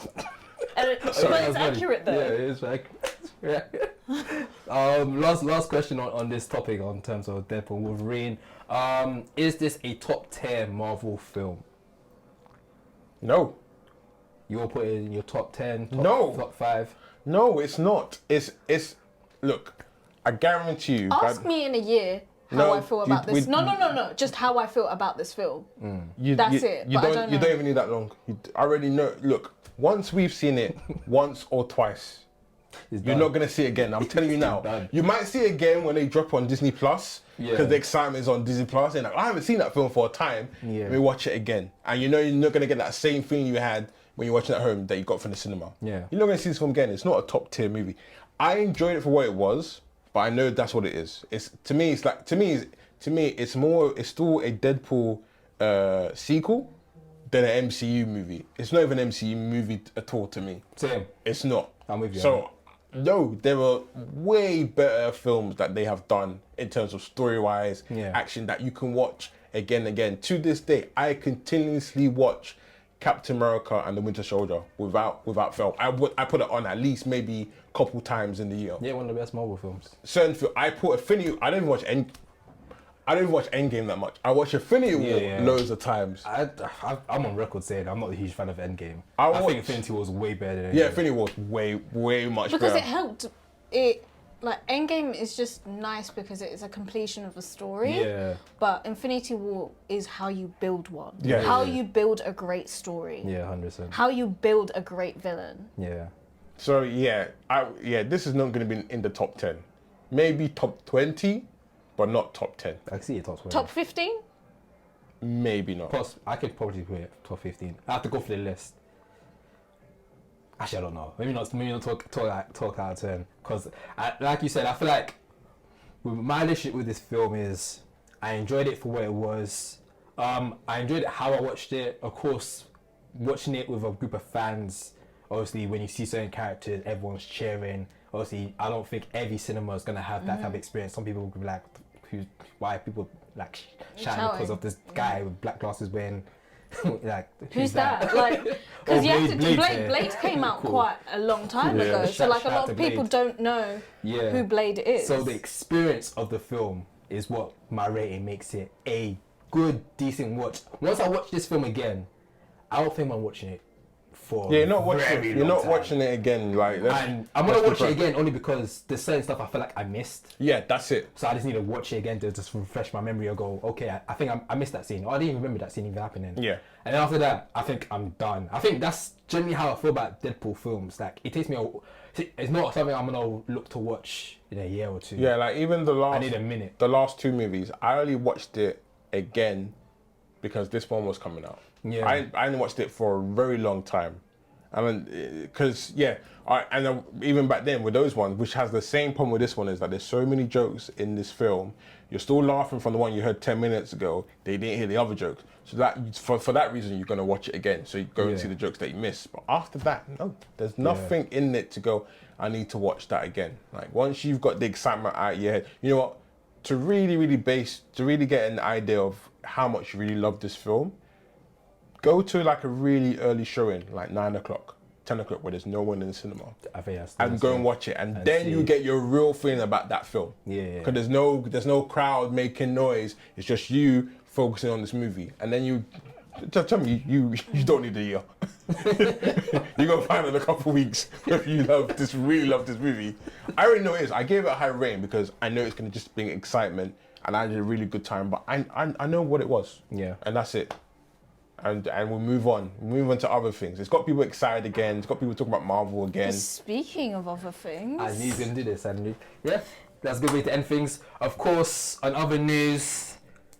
But it's accurate though. Yeah, it is accurate. Last question on this topic in terms of Deadpool Wolverine. Is this a top tier Marvel film? No. You'll put it in your top 10, top 5? No, it's not. It's look, I guarantee you. Ask me in a year how I feel about this. No. Just how I feel about this film. That's it. You don't even need that long. I already know. Look, once we've seen it once or twice, you're not going to see it again. I'm telling you now. You might see it again when they drop on Disney Plus. Because the excitement is on Disney Plus. And like, I haven't seen that film for a time. Let me watch it again. And you know you're not going to get that same feeling you had when you're watching at home that you got from the cinema. Yeah. You're not going to see this film again. It's not a top tier movie. I enjoyed it for what it was, but I know that's what it is. It's still a Deadpool sequel than an MCU movie. It's not even an MCU movie at all to me. Same. It's not. I'm with you. So no, there are way better films that they have done in terms of story-wise, action that you can watch again and again. To this day, I continuously watch Captain America and the Winter Soldier without fail. I put it on at least maybe a couple times in the year. Yeah, one of the best Marvel films. Certain film, I put Infinity. I don't even watch Endgame that much. I watch Infinity War loads of times. I'm on record saying I'm not a huge fan of Endgame. I think Infinity War was way better than Endgame. Yeah, Infinity War was way much better. Because it helped. Endgame is just nice because it is a completion of a story. Yeah. But Infinity War is how you build one. Yeah. How you build a great story. Yeah, 100%. How you build a great villain. Yeah. So this is not going to be in the top 10. Maybe top 20. But not top 10. I can see it top 20. Top 15? Maybe not. Plus, I could probably put it top 15. I have to go for the list. Actually, I don't know. Maybe not talk out of turn. Because, like you said, I feel like my relationship with this film is I enjoyed it for what it was. I enjoyed it how I watched it. Of course, watching it with a group of fans. Obviously, when you see certain characters, everyone's cheering. Obviously, I don't think every cinema is gonna have that type of experience. Some people will be like, why are people like shouting because of this guy with black glasses wearing like Who's that? Like, because you have to. Blade Blade came out Cool. quite a long time ago, so like a Shout lot out of to people Blade. don't know who Blade is. So the experience of the film is what my rating makes it a good, decent watch. Once I watch this film again, I don't think I'm watching it for Yeah, you're not watching it again. Like, and I'm gonna watch it again only because there's certain stuff I feel like I missed. Yeah, that's it. So I just need to watch it again to just refresh my memory or go, okay, I think I missed that scene. Or I didn't even remember that scene even happening. Yeah. And then after that, I think I'm done. I think that's generally how I feel about Deadpool films. Like, it takes me it's not something I'm gonna look to watch in a year or two. Yeah, like even I need a minute. the last two movies, I only watched it again because this one was coming out. Yeah. I only watched it for a very long time. I mean, because even back then with those ones, which has the same problem with this one, is that there's so many jokes in this film. You're still laughing from the one you heard 10 minutes ago. They didn't hear the other jokes, so that for that reason you're gonna watch it again. So you go and see the jokes that you missed. But after that, no, there's nothing in it to go, I need to watch that again. Like, once you've got the excitement out of your head, you know what? To really get an idea of how much you really love this film, go to like a really early showing, like 9 o'clock, 10 o'clock, where there's no one in the cinema, I think that's and go and watch it, and then you get your real feeling about that film. Yeah. Because there's no crowd making noise. It's just you focusing on this movie, and then you tell me you don't need a year. You're gonna find in a couple of weeks if you really love this movie. I already know it is. I gave it a high rating because I know it's gonna just bring excitement, and I had a really good time. But I know what it was. Yeah. And that's it. And we'll move on. We'll move on to other things. It's got people excited again. It's got people talking about Marvel again. Speaking of other things, I knew you were going to do this, Andy. Yeah, that's a good way to end things. Of course, on other news,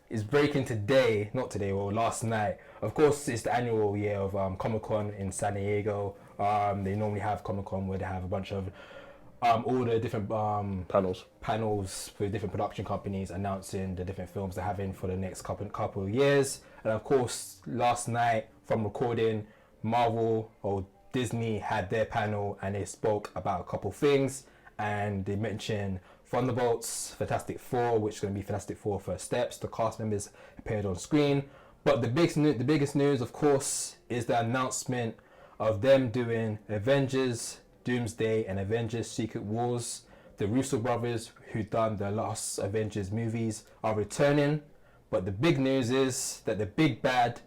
is breaking today, not today, or last night. Of course, it's the annual year of Comic-Con in San Diego. They normally have Comic-Con where they have a bunch of all the different panels with different production companies announcing the different films they're having for the next couple of years. And of course, last night from recording, Marvel or Disney had their panel and they spoke about a couple things, and they mentioned Thunderbolts, Fantastic Four, which is going to be Fantastic Four First Steps. The cast members appeared on screen. But the biggest news, of course, is the announcement of them doing Avengers Doomsday and Avengers Secret Wars. The Russo brothers, who done the last Avengers movies, are returning. But the big news is that the big bad,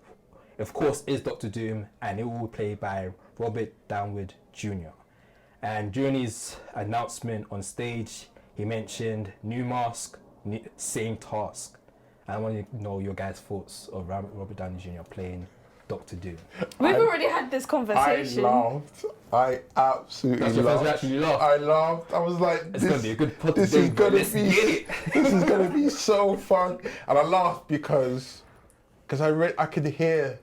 of course, is Doctor Doom, and it will be played by Robert Downey Jr. And during his announcement on stage, he mentioned new mask, same task. And I want to know your guys' thoughts of Robert Downey Jr. playing Doctor Doom. we've already had this conversation. I laughed. I absolutely That's your laughed. first reaction, you laughed? I laughed. I was like, It's going to be a good podcast. this is gonna Let's be get it. this is gonna be so fun. And I laughed because I could hear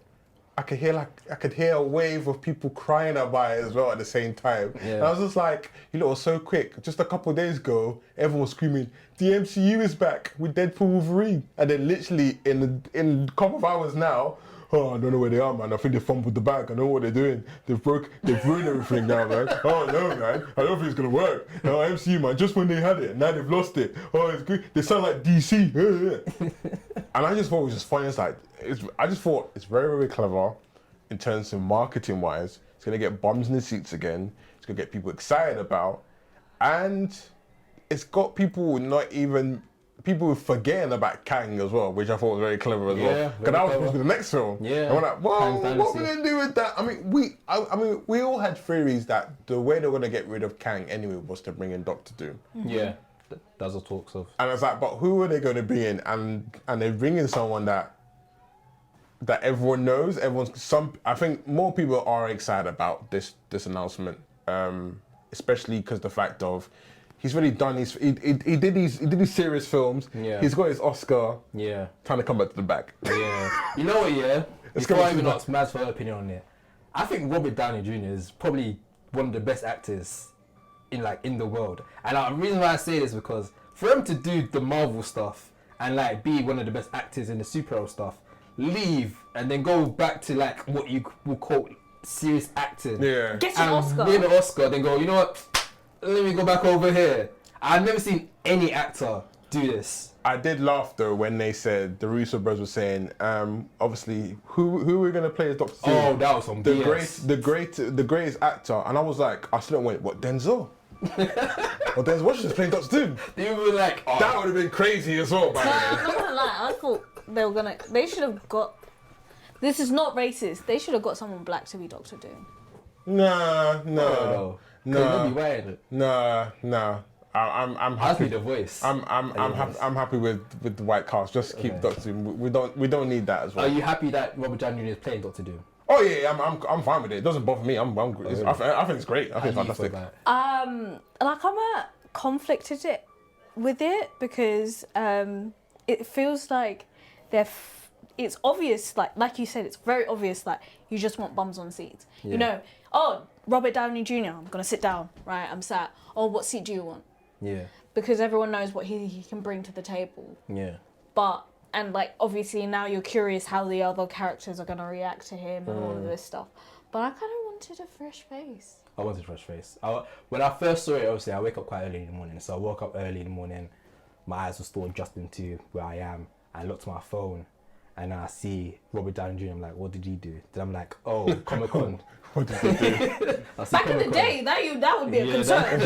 a wave of people crying about it as well at the same time. Yeah. And I was just like, you know, it was so quick. Just a couple of days ago, everyone was screaming, the MCU is back with Deadpool Wolverine. And then literally in a couple of hours now, oh, I don't know where they are, man. I think they fumbled the bag. I know what they're doing. They've ruined everything now, man. Oh, no, man. I don't think it's going to work. Oh, MCU, man, just when they had it, now they've lost it. Oh, it's good. They sound like DC. And I just thought it was just funny. I just thought it's very, very clever in terms of marketing-wise. It's going to get bums in the seats again. It's going to get people excited about. And it's got people forgetting about Kang as well, which I thought was very clever as well. Because that was supposed to be the next film. Yeah. And we're like, well, Kang what are we fantasy. going to do with that? I mean, we all had theories that the way they were going to get rid of Kang anyway was to bring in Doctor Doom. Yeah, that's the talks of. And it's like, but who are they going to be in? And they're bringing someone that everyone knows. I think more people are excited about this announcement, especially because the fact of he's really done he did these serious films. Yeah. He's got his Oscar. Yeah. Trying to come back to the back. Yeah. You know what, yeah? It's Before I coming even to ask Matt's first opinion on it, I think Robert Downey Jr. is probably one of the best actors in the world. And the reason why I say this is because for him to do the Marvel stuff and like be one of the best actors in the superhero stuff, leave and then go back to like what you would call serious acting. Yeah. Get an And Oscar. win an Oscar, then go, you know what? Let me go back over here. I've never seen any actor do this. I did laugh though when they said the Russo brothers were saying, obviously who we're gonna play as Doctor Doom? Oh, that was some BS. the greatest actor, and I was like, I still went, what, Denzel? Well, Denzel Washington's playing Doctor Doom. They were like, oh, That would have been crazy as well, by No, the I'm way. not gonna lie. I thought they should have got. This is not racist. They should have got someone black to be Doctor Doom. Nah, no. Could be weird. nah. I'm I'll happy. be the voice. I'm happy with the white cast. Just keep Okay. Doctor Doom. We don't need that as well. Are you happy that Robert Downey Jr. is playing Doctor Doom? Oh yeah, I'm fine with it. It doesn't bother me. I think it's great. I think it's How do you feel fantastic. about it? Like I'm conflicted with it because it feels like it's obvious, like you said, it's very obvious that you just want bums on seats. Yeah. You know, oh, Robert Downey Jr., I'm gonna sit down, right? I'm sat. Oh, what seat do you want? Yeah. Because everyone knows what he can bring to the table. Yeah. And like obviously now you're curious how the other characters are gonna react to him and all of this stuff. But I kind of wanted a fresh face. I wanted fresh face. When I first saw it, obviously, I wake up quite early in the morning. So I woke up early in the morning. My eyes were still adjusting to where I am. I looked at my phone and I see Robert Downey Jr. I'm like, what did he do? Then I'm like, oh, Comic Con. What did they do? Back in the day, that would be a concern.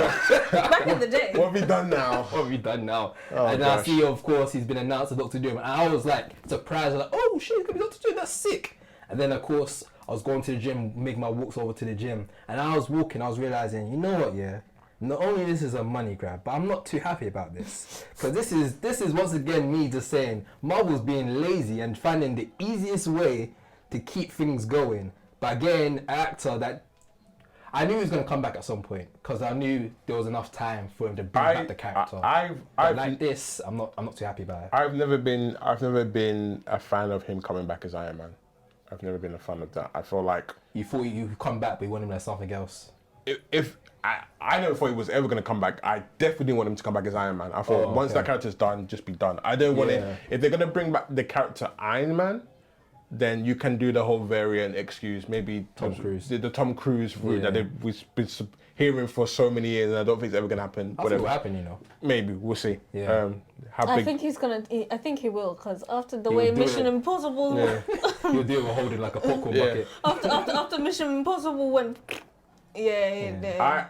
Back in the day. What have we done now? What have we done now? Oh, and then I gosh. see, of course, he's been announced as Doctor Doom. And I was like surprised. Like, oh shit, he's gonna be Doctor Doom. That's sick. And then, of course, I was going to the gym, making my walks over to the gym. And I was walking, I was realizing, you know what, yeah? Not only this is a money grab, but I'm not too happy about this. Because this is once again me just saying, Marvel's being lazy and finding the easiest way to keep things going by getting an actor that I knew he was going to come back at some point because I knew there was enough time for him to bring back the character. But like this, I'm not too happy about it. I've never been a fan of him coming back as Iron Man. I've never been a fan of that. I feel like You thought you come back, but you want him as something else. if I never thought he was ever going to come back. I definitely didn't want him to come back as Iron Man. I thought once okay. that character's done, just be done. I don't want Yeah. it. If they're going to bring back the character Iron Man, then you can do the whole variant excuse. Maybe Tom Cruise. the Tom Cruise route Yeah. that we've been hearing for so many years, and I don't think it's ever going to happen. That's what will happen, you know. Maybe we'll see. Yeah. How I big? think I think he will, because after the He way will do Mission it. Impossible, You'll deal with holding like a popcorn Yeah. bucket. after Mission Impossible went, yeah.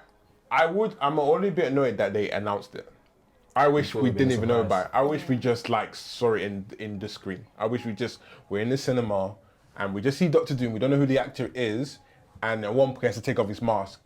I'm only a bit annoyed that they announced it. I wish thought we it'd be a didn't even know surprise. about it. I wish we just like saw it in the screen. I wish we're in the cinema and we just see Doctor Doom. We don't know who the actor is, and at one point he has to take off his mask,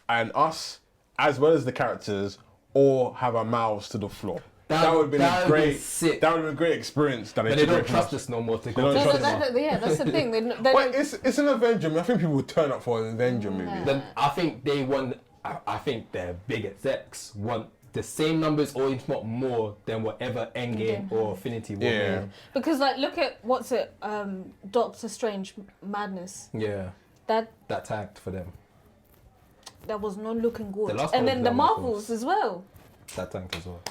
and us, as well as the characters, all have our mouths to the floor. That would have been that a would be great, sick. that would have been a great experience. That But they don't trust us no more to go. don't No, trust us. that's the thing. They But don't, it's an Avenger movie. I think people would turn up for an Avenger movie. Then I think they want. I think their big execs want the same numbers or if not more than whatever Endgame or Infinity War Yeah. made. because like look at Doctor Strange Madness. Yeah, That tagged for them. was not looking good. The last And one then was the the Marvels as well. That tanked as well.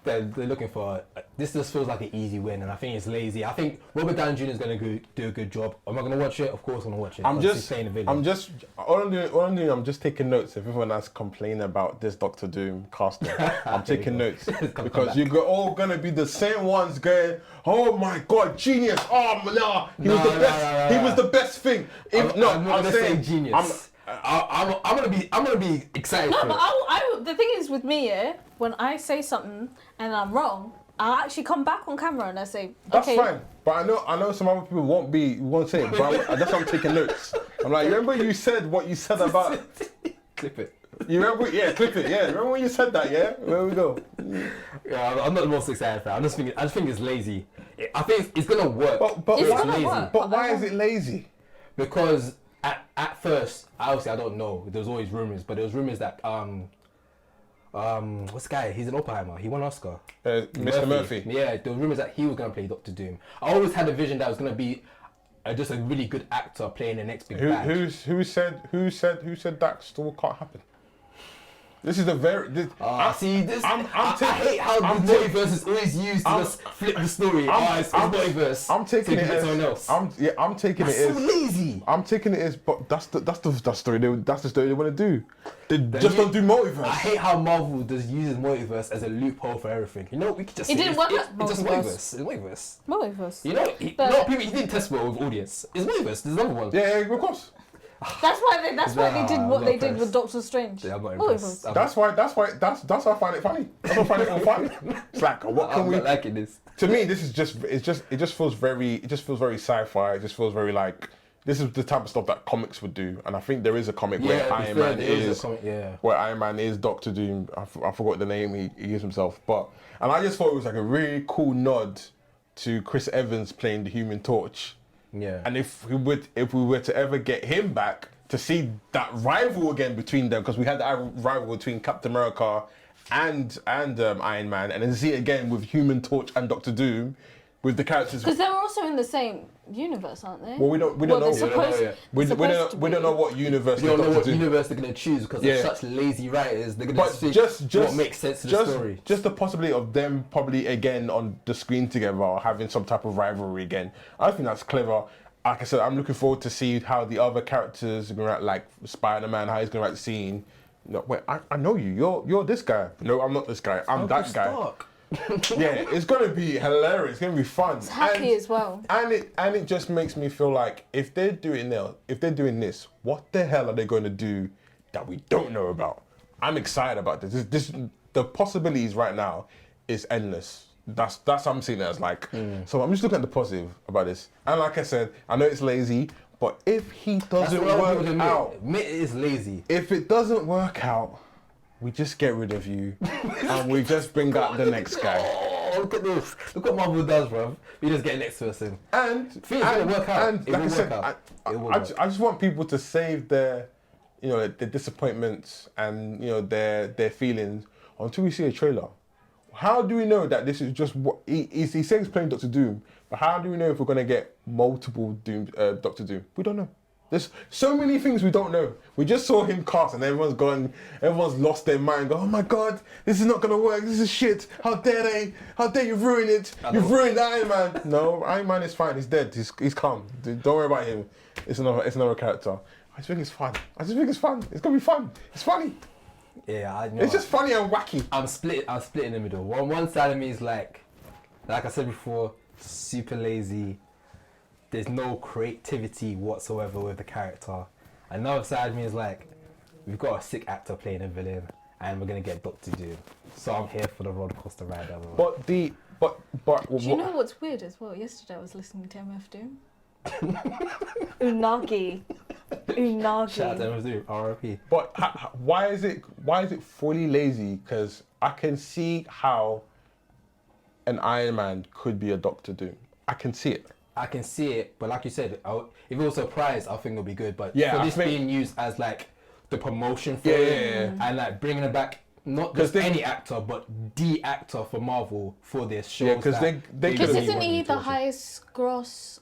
They're looking for this. Just feels like an easy win, and I think it's lazy. I think Robert Downey Jr. is going to do a good job. Am I going to watch it? Of course, I'm going to watch it. I'm because just, he's playing the villain. all I'm doing, I'm just taking notes. If everyone else complaining about this Doctor Doom casting, I'm taking notes Come because back. you're all gonna be the same ones going, "Oh my God, genius! Oh no, he was the best. He was the best thing." I'm not going to say genius. I'm gonna be excited. No, for but it. the thing is with me, yeah, when I say something and I'm wrong, I'll actually come back on camera and I say, That's okay, fine. But I know some other people won't say it. But that's why I'm taking notes. I'm like, remember you said what you said about. Clip it. You remember? Yeah, clip it. Yeah, remember when you said that? Yeah, where we go? Yeah, I'm not the most excited for it. I just think it's lazy. I think it's gonna work. But It's why, gonna work. but why is it lazy? Because at first, obviously I don't know. There was always rumors, but there was rumors that what's the guy? He's an Oppenheimer. He won an Oscar. Mr. Murphy. Yeah, there were rumors that he was gonna play Doctor Doom. I always had a vision that was gonna be just a really good actor playing the next big bad. Who said that still can't happen? This is a very. See this. I hate how the multiverse is always used to just flip the story. It's multiverse. I'm taking it as someone else. I'm taking That's it as so lazy. I'm taking it as, but that's the story. That's the story they want to do. They just don't do multiverse. I hate how Marvel just uses multiverse as a loophole for everything. You know, we could just. It didn't work out. It's just multiverse. It's multiverse. Multiverse. You know, people. He didn't test well with audience. It's multiverse. There's another one. Yeah, of course. That's why they did what they did with Doctor Strange. Yeah, I'm not Multiverse. impressed. That's why I find it funny. That's why I find it all funny. It's like, what can I'm we? not liking this. To me, this is it just feels very sci-fi. It just feels very like this is the type of stuff that comics would do. And I think there is a comic where Iron Man where Iron Man is Doctor Doom. I forgot the name he gives himself, and I just thought it was like a really cool nod to Chris Evans playing the Human Torch. Yeah. And if we were to ever get him back to see that rival again between them, because we had that rival between Captain America and Iron Man, and then see it again with Human Torch and Doctor Doom, with the characters. Because they're also in the same universe, aren't they? Well, we don't know. We don't know what universe. We don't know what universe they're gonna choose because they're such lazy writers. They're gonna think what makes sense to the story. Just the possibility of them probably again on the screen together, having some type of rivalry again. I think that's clever. Like I said, I'm looking forward to see how the other characters are gonna write, like Spider-Man, how he's gonna write the scene. No, wait, I know you. You're this guy. No, I'm not this guy. I'm that guy. Stark. Yeah, it's gonna be hilarious. It's gonna be fun. It's happy as well. And it just makes me feel like if they're doing this, what the hell are they going to do that we don't know about? I'm excited about this. The possibilities right now is endless. That's what I'm seeing it as like. So I'm just looking at the positive about this. And like I said, I know it's lazy, but if he doesn't work out, admit it is lazy. If it doesn't work out, we just get rid of you and we just bring out the next guy. Oh, look at this. Look what Marvel does, bro. We just get next person. And it's gonna work out. And like I said, I just want people to save their disappointments and their feelings until we see a trailer. How do we know that this is just what he says he's playing Doctor Doom, but how do we know if we're gonna get multiple Doctor Doom? We don't know. There's so many things we don't know. We just saw him cast and everyone's lost their mind. Go, oh my God, this is not gonna work. This is shit. How dare they? How dare you ruin it? You've ruined Iron Man. No, Iron Man is fine. He's dead. He's calm. Don't worry about him. It's another character. I just think it's fun. It's gonna be fun. It's funny. Yeah, I know. It's just funny and wacky. I'm split in the middle. One side of me is like I said before, super lazy. There's no creativity whatsoever with the character. Another side of me is like, we've got a sick actor playing a villain, and we're gonna get Doctor Doom. So I'm here for the roller coaster ride. But do you know what's weird as well? Yesterday I was listening to MF Doom. Unagi. Shout out to MF Doom, RIP. But why is it fully lazy? Because I can see how an Iron Man could be a Doctor Doom. I can see it. I can see it, but like you said, if it was a prize, I think it'll be good. But for this being used as like the promotion for it, and like bringing it back, not just any actor, but the actor for Marvel for this show. Yeah, because because isn't he the highest gross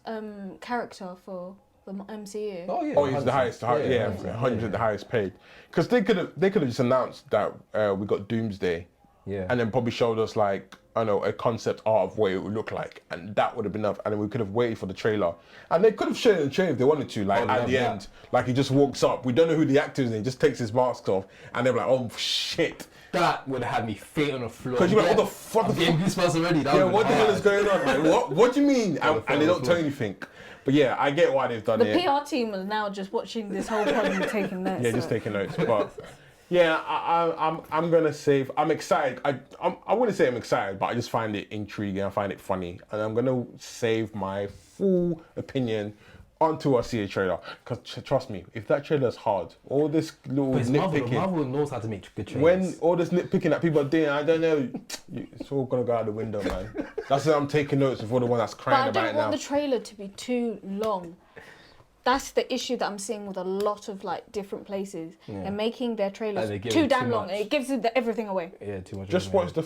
character for the MCU? Oh yeah, he's the highest. 100 the highest paid. Because they could have just announced that we got Doomsday, and then probably showed us like, I know, a concept art of what it would look like, and that would have been enough. And then we could have waited for the trailer, and they could have shown it in the trailer if they wanted to. Like at the end, like he just walks up. We don't know who the actor is, and he just takes his mask off, and they're like, "Oh shit!" That would have had me faint on the floor. Because you're like, "What the fuck?" I'm getting goosebumps already. What the hell is going on? Like, what do you mean? And they don't tell you anything. But yeah, I get why they've done it. The PR team is now just watching this whole problem and taking notes. Yeah, just taking notes, but. Yeah, I'm gonna save. I'm excited. I wouldn't say I'm excited, but I just find it intriguing. I find it funny, and I'm gonna save my full opinion until I see a trailer. Because trust me, if that trailer is hard, all this little nitpicking. Marvel knows how to make good trailers. When all this nitpicking that people are doing, I don't know. It's all gonna go out the window, man. That's why I'm taking notes before the one that's crying about it now. But I don't want the trailer to be too long. That's the issue that I'm seeing with a lot of like different places. They're making their trailers too damn long, and it gives everything away. Yeah, too much. Just watch the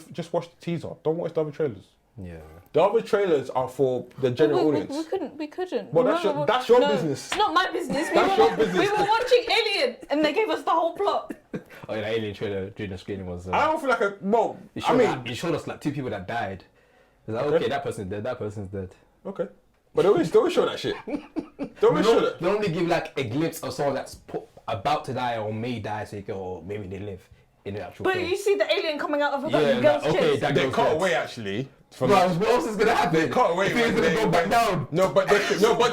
teaser. Don't watch the other trailers. Yeah. The other trailers are for the general audience. We couldn't. Well, that's your business. It's not my business. That's your business. We were watching Alien, and they gave us the whole plot. Oh the alien trailer during the screening was. I don't feel like It showed us like 2 people that died. It's like, Okay. okay, that person's dead. That person's dead. okay. But they always show that shit. They always show that. They only give like a glimpse of someone that's about to die or may die, so you go, oh, maybe they live in the actual But film. you see the alien coming out of a Yeah, girl's like, okay, chest. that They girl's cut dead. away actually. From Bro, what else is gonna happen? They cut away. If he's gonna go back down. No, but they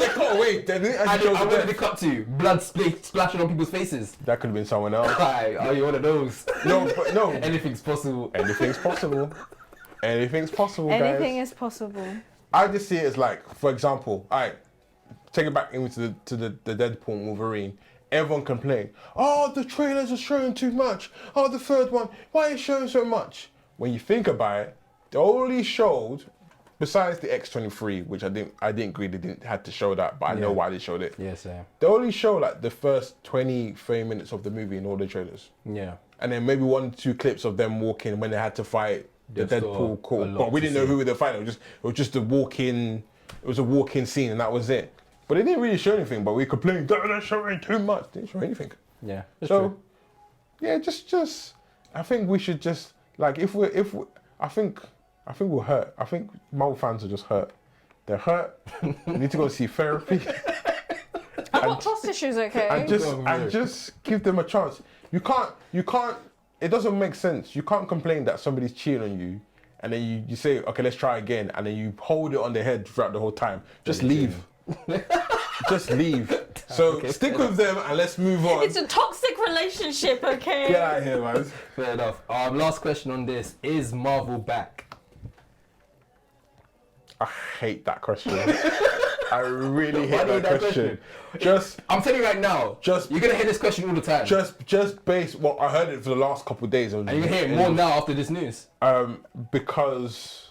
cut away. They didn't And actually show what the did they death. cut to? Blood splashing on people's faces. That could have been someone else. Hi, are you one of those? No, but no. Anything's possible. Anything's possible. Anything's possible, guys. Anything is possible. I just see it as like, for example, take it back into the Deadpool Wolverine. Everyone complained, oh, the trailers are showing too much. Oh, the third one, why are you showing so much? When you think about it, they only showed, besides the X-23, which I didn't agree they didn't had to show that, but I know why they showed it. Yeah, same. They only show like the first 20, 30 minutes of the movie in all the trailers. Yeah. And then maybe 1 or 2 clips of them walking when they had to fight the There's still Deadpool a court. lot But we to didn't know see. who they were fighting. It was just a walk-in. It was a walk-in scene, and that was it. But they didn't really show anything. But we complained, they're showing too much. They didn't show anything. Yeah. That's So, true. yeah, just. I think we should just like I think we're hurt. I think Marvel fans are just hurt. They're hurt. We need to go see therapy. I've got trust issues, okay? and just give them a chance. You can't. It doesn't make sense. You can't complain that somebody's cheating on you, and then you say, okay, let's try again, and then you hold it on their head throughout the whole time. Just leave. Just leave. So stick with them and let's move on. It's a toxic relationship, okay? Get out of here, man. Fair enough. Last question on this. Is Marvel back? I hate that question. I really Why hate do you that hate that question. Just I'm telling you right now. You're gonna hear this question all the time. just based. Well, I heard it for the last couple of days. And you hear it more now after this news. Because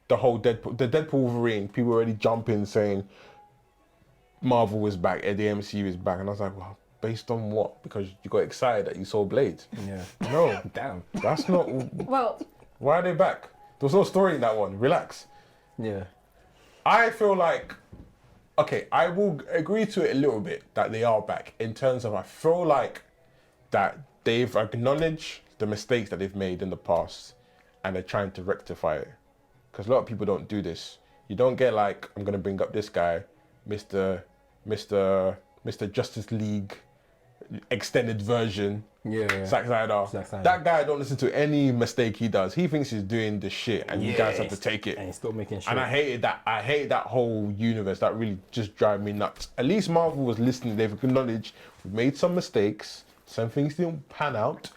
the Deadpool Wolverine, people already jumping saying Marvel was back, the MCU is back, and I was like, well, based on what? Because you got excited that you saw Blade. Yeah. No, Damn. that's not. Well, Why are they back? There was no story in that one. Relax. Yeah. I feel like, okay, I will agree to it a little bit that they are back in terms of I feel like that they've acknowledged the mistakes that they've made in the past and they're trying to rectify it. Because a lot of people don't do this. You don't get like, I'm going to bring up this guy, Mr. Justice League extended version. Yeah. Zack Snyder. That guy don't listen to any mistake he does. He thinks he's doing the shit and you guys have to take it. And he's still making sure. And I hated that whole universe. That really just drive me nuts. At least Marvel was listening. They've acknowledged we made some mistakes. Some things didn't pan out.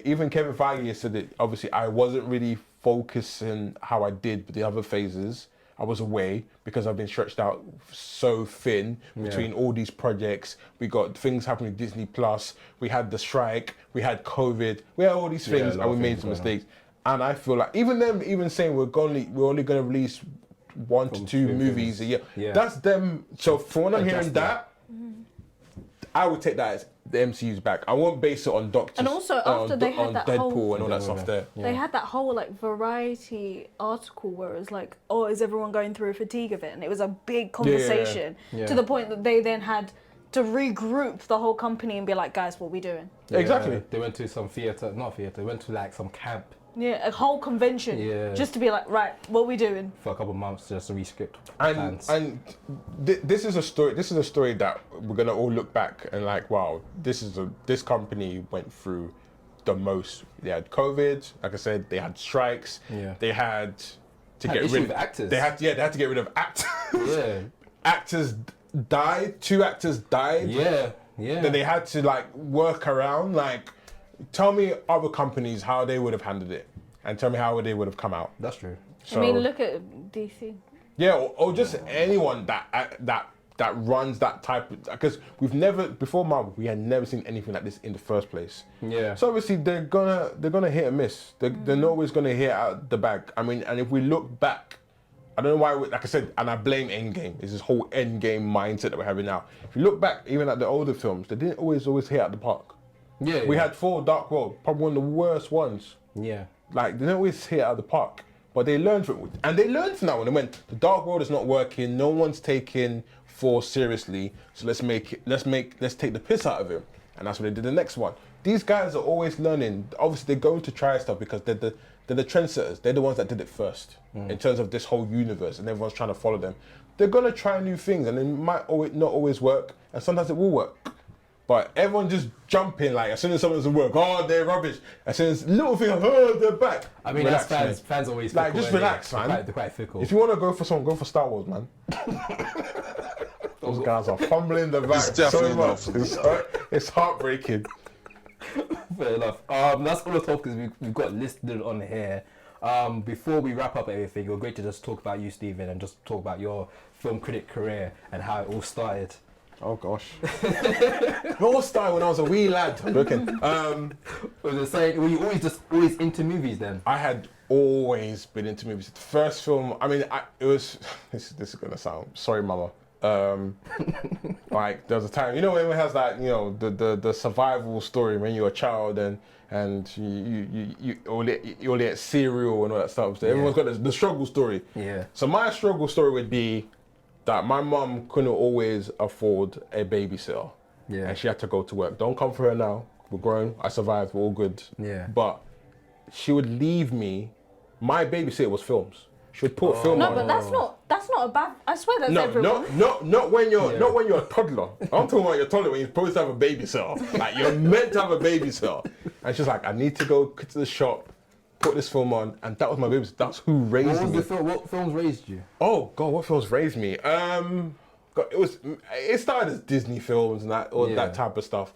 Even Kevin Feige said that obviously I wasn't really focusing how I did with the other phases. I was away because I've been stretched out so thin between all these projects. We got things happening with Disney Plus. We had the strike. We had COVID. We had all these things, and we made some mistakes. And I feel like even saying we're only going to release 1 to 2 movies a year. Yeah. That's them. So for when I'm hearing that. I would take that as the MCU's back. I won't base it on Doctor. And also after they had that Deadpool whole- and all that stuff there. they had that whole like Variety article where it was like, oh, is everyone going through a fatigue of it? And it was a big conversation Yeah. to the point that they then had to regroup the whole company and be like, guys, what are we doing? Yeah, Exactly. They went to some not theatre, they went to like some camp Yeah, a whole convention just to be like, right, what are we doing? for a couple of months just to rescript And plans. this is a story. This is a story that we're gonna all look back and like, wow, this company went through the most. They had COVID, like I said, they had strikes. Yeah. They had to Had get issue rid with of actors. They had to get rid of actors. Yeah. Actors died. 2 actors died. Yeah. That they had to like work around. Like, tell me other companies how they would have handled it, and tell me how they would have come out. That's true. So, I mean, look at DC. yeah, or just anyone that runs that type of, because we've never before Marvel we had never seen anything like this in the first place. Yeah. So obviously they're gonna hit and miss. They're not always gonna hit out the bag. I mean, and if we look back, I don't know why. Like I said, and I blame Endgame. It's this whole Endgame mindset that we're having now. If you look back, even at the older films, they didn't always hit out the park. Yeah. We had Thor: Dark World, probably one of the worst ones. Yeah. Like, they didn't always hit out of the park. But they learned from it. And they learned from that one. They went, the Dark World is not working. No one's taking Thor seriously. So let's take the piss out of him. and that's when they did the next one. These guys are always learning. Obviously, they're going to try stuff because they're the trendsetters. They're the ones that did it first in terms of this whole universe, and everyone's trying to follow them. They're gonna try new things, and it might not always work, and sometimes it will work. But everyone just jumping like as soon as something doesn't work, oh they're rubbish. As soon as little thing, oh they're back. I mean, relax, that's fans always like fickle, just relax, man. They're quite fickle. If you want to go for something, go for Star Wars, man. Those guys are fumbling the back so much. It's heartbreaking. Fair enough. That's all the topics we've got listed on here. Before we wrap up everything, it would be great to just talk about you, Stephen, and just talk about your film critic career and how it all started. Oh gosh. It all started when I was a wee lad. Looking. Were you always into movies then? I had always been into movies. The first film, I mean, it was. This is gonna sound. Sorry, mama. Like there was a time, you know, when it has that, you know, the survival story when you're a child and you only ate cereal and all that stuff. So everyone's got the struggle story. Yeah. So my struggle story would be that my mum couldn't always afford a babysitter. Yeah. And she had to go to work. Don't come for her now. We're grown. I survived. We're all good. Yeah. But she would leave me. My babysitter was films. She would put film No, on. but that's not a bad. I swear that's everyone. Not when you're a toddler. I'm talking about your toddler when you're supposed to have a babysitter. Like you're meant to have a babysitter. And she's like, I need to go to the shop, put this film on, and that was my babysitter. That's who raised me. What films raised you? Oh God, what films raised me? It started as Disney films and that type of stuff.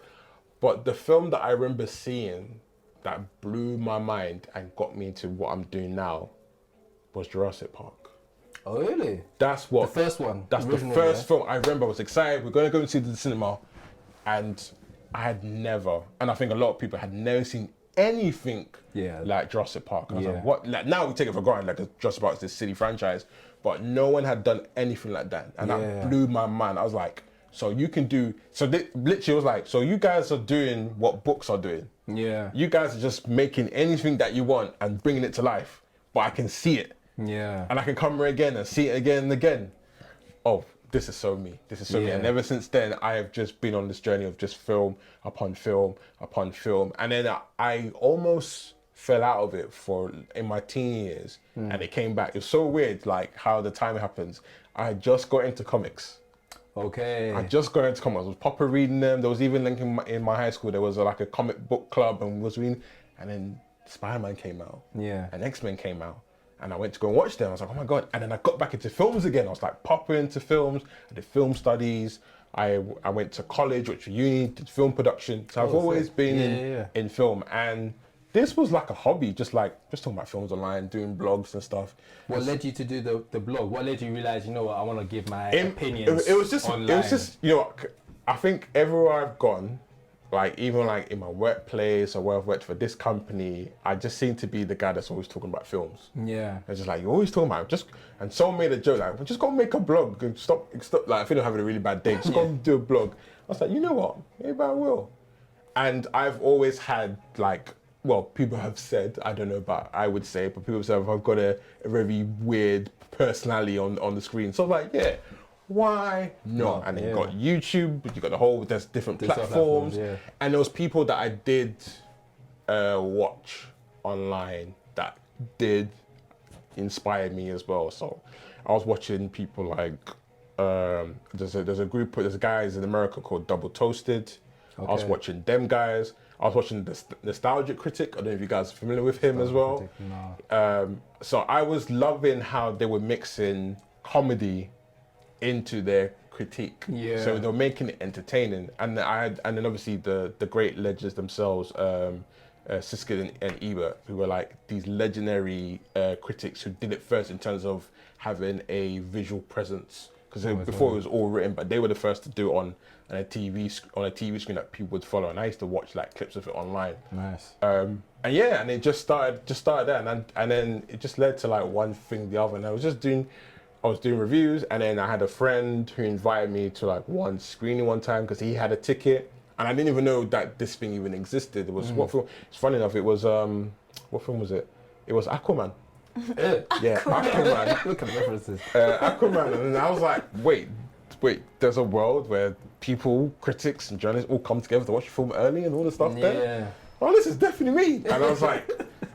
But the film that I remember seeing that blew my mind and got me into what I'm doing now was Jurassic Park. Oh really? That's what the first one. That's original, the first film I remember. I was excited. We're going to go and see it in the cinema, and I had never, and I think a lot of people had never seen anything like Jurassic Park. And I was like, what? Like now we take it for granted, like Jurassic Park's this silly franchise, but no one had done anything like that, and that blew my mind. I was like, so you can do. So literally, it was like, so you guys are doing what books are doing. Yeah. You guys are just making anything that you want and bringing it to life, but I can see it. Yeah. And I can come here again and see it again and again. Oh, this is so me. This is so me. And ever since then, I have just been on this journey of just film upon film upon film. And then I almost fell out of it in my teen years, and it came back. It was so weird, like how the time happens. I had just got into comics. Okay. I just got into comics. I was proper reading them. There was even like in my high school, there was like a comic book club, and was reading. And then Spider-Man came out. Yeah. And X-Men came out. And I went to go and watch them. I was like, oh my God. And then I got back into films again. I was like popping into films. I did film studies. I went to college, went to uni, did film production. So I've always been in film. And this was like a hobby, just talking about films online, doing blogs and stuff. What led you to do the blog? What led you to realize, you know what, I want to give my opinions it was just, online? You know, I think everywhere I've gone, like even like in my workplace or where I've worked for this company, I just seem to be the guy that's always talking about films. Yeah. It's just like, you're always talking about it. And someone made a joke like, well, just go make a blog. Stop, like I feel I'm having a really bad day. Just go and do a blog. I was like, you know what? Maybe I will. And I've always had like, well, people have said, I don't know, but I would say, but people have said I've got a very weird personality on the screen. So I was like, yeah, why not? And then you got YouTube, you got there's different platforms. And there was people that I did watch online that did inspire me as well. So I was watching people like, there's a guys in America called Double Toasted. I was watching them guys. I was watching the Nostalgic Critic. I don't know if you guys are familiar with him as well. No. So I was loving how they were mixing comedy into their critique. Yeah. So they were making it entertaining. And then obviously the great legends themselves, Siska and Ebert, who were like these legendary critics who did it first in terms of having a visual presence. Because before it was all written, but they were the first to do it on a TV screen that people would follow, and I used to watch like clips of it online. Nice. And it just started there, and then it just led to like one thing the other, and I was doing reviews, and then I had a friend who invited me to like one screening one time because he had a ticket, and I didn't even know that this thing even existed. It was what film? It's funny enough. It was what film was it? It was Aquaman. Aquaman. Look at the references. Aquaman, and I was like, wait, there's a world where people, critics and journalists all come together to watch the film early and all the stuff there. Yeah. Oh, this is definitely me. And I was like,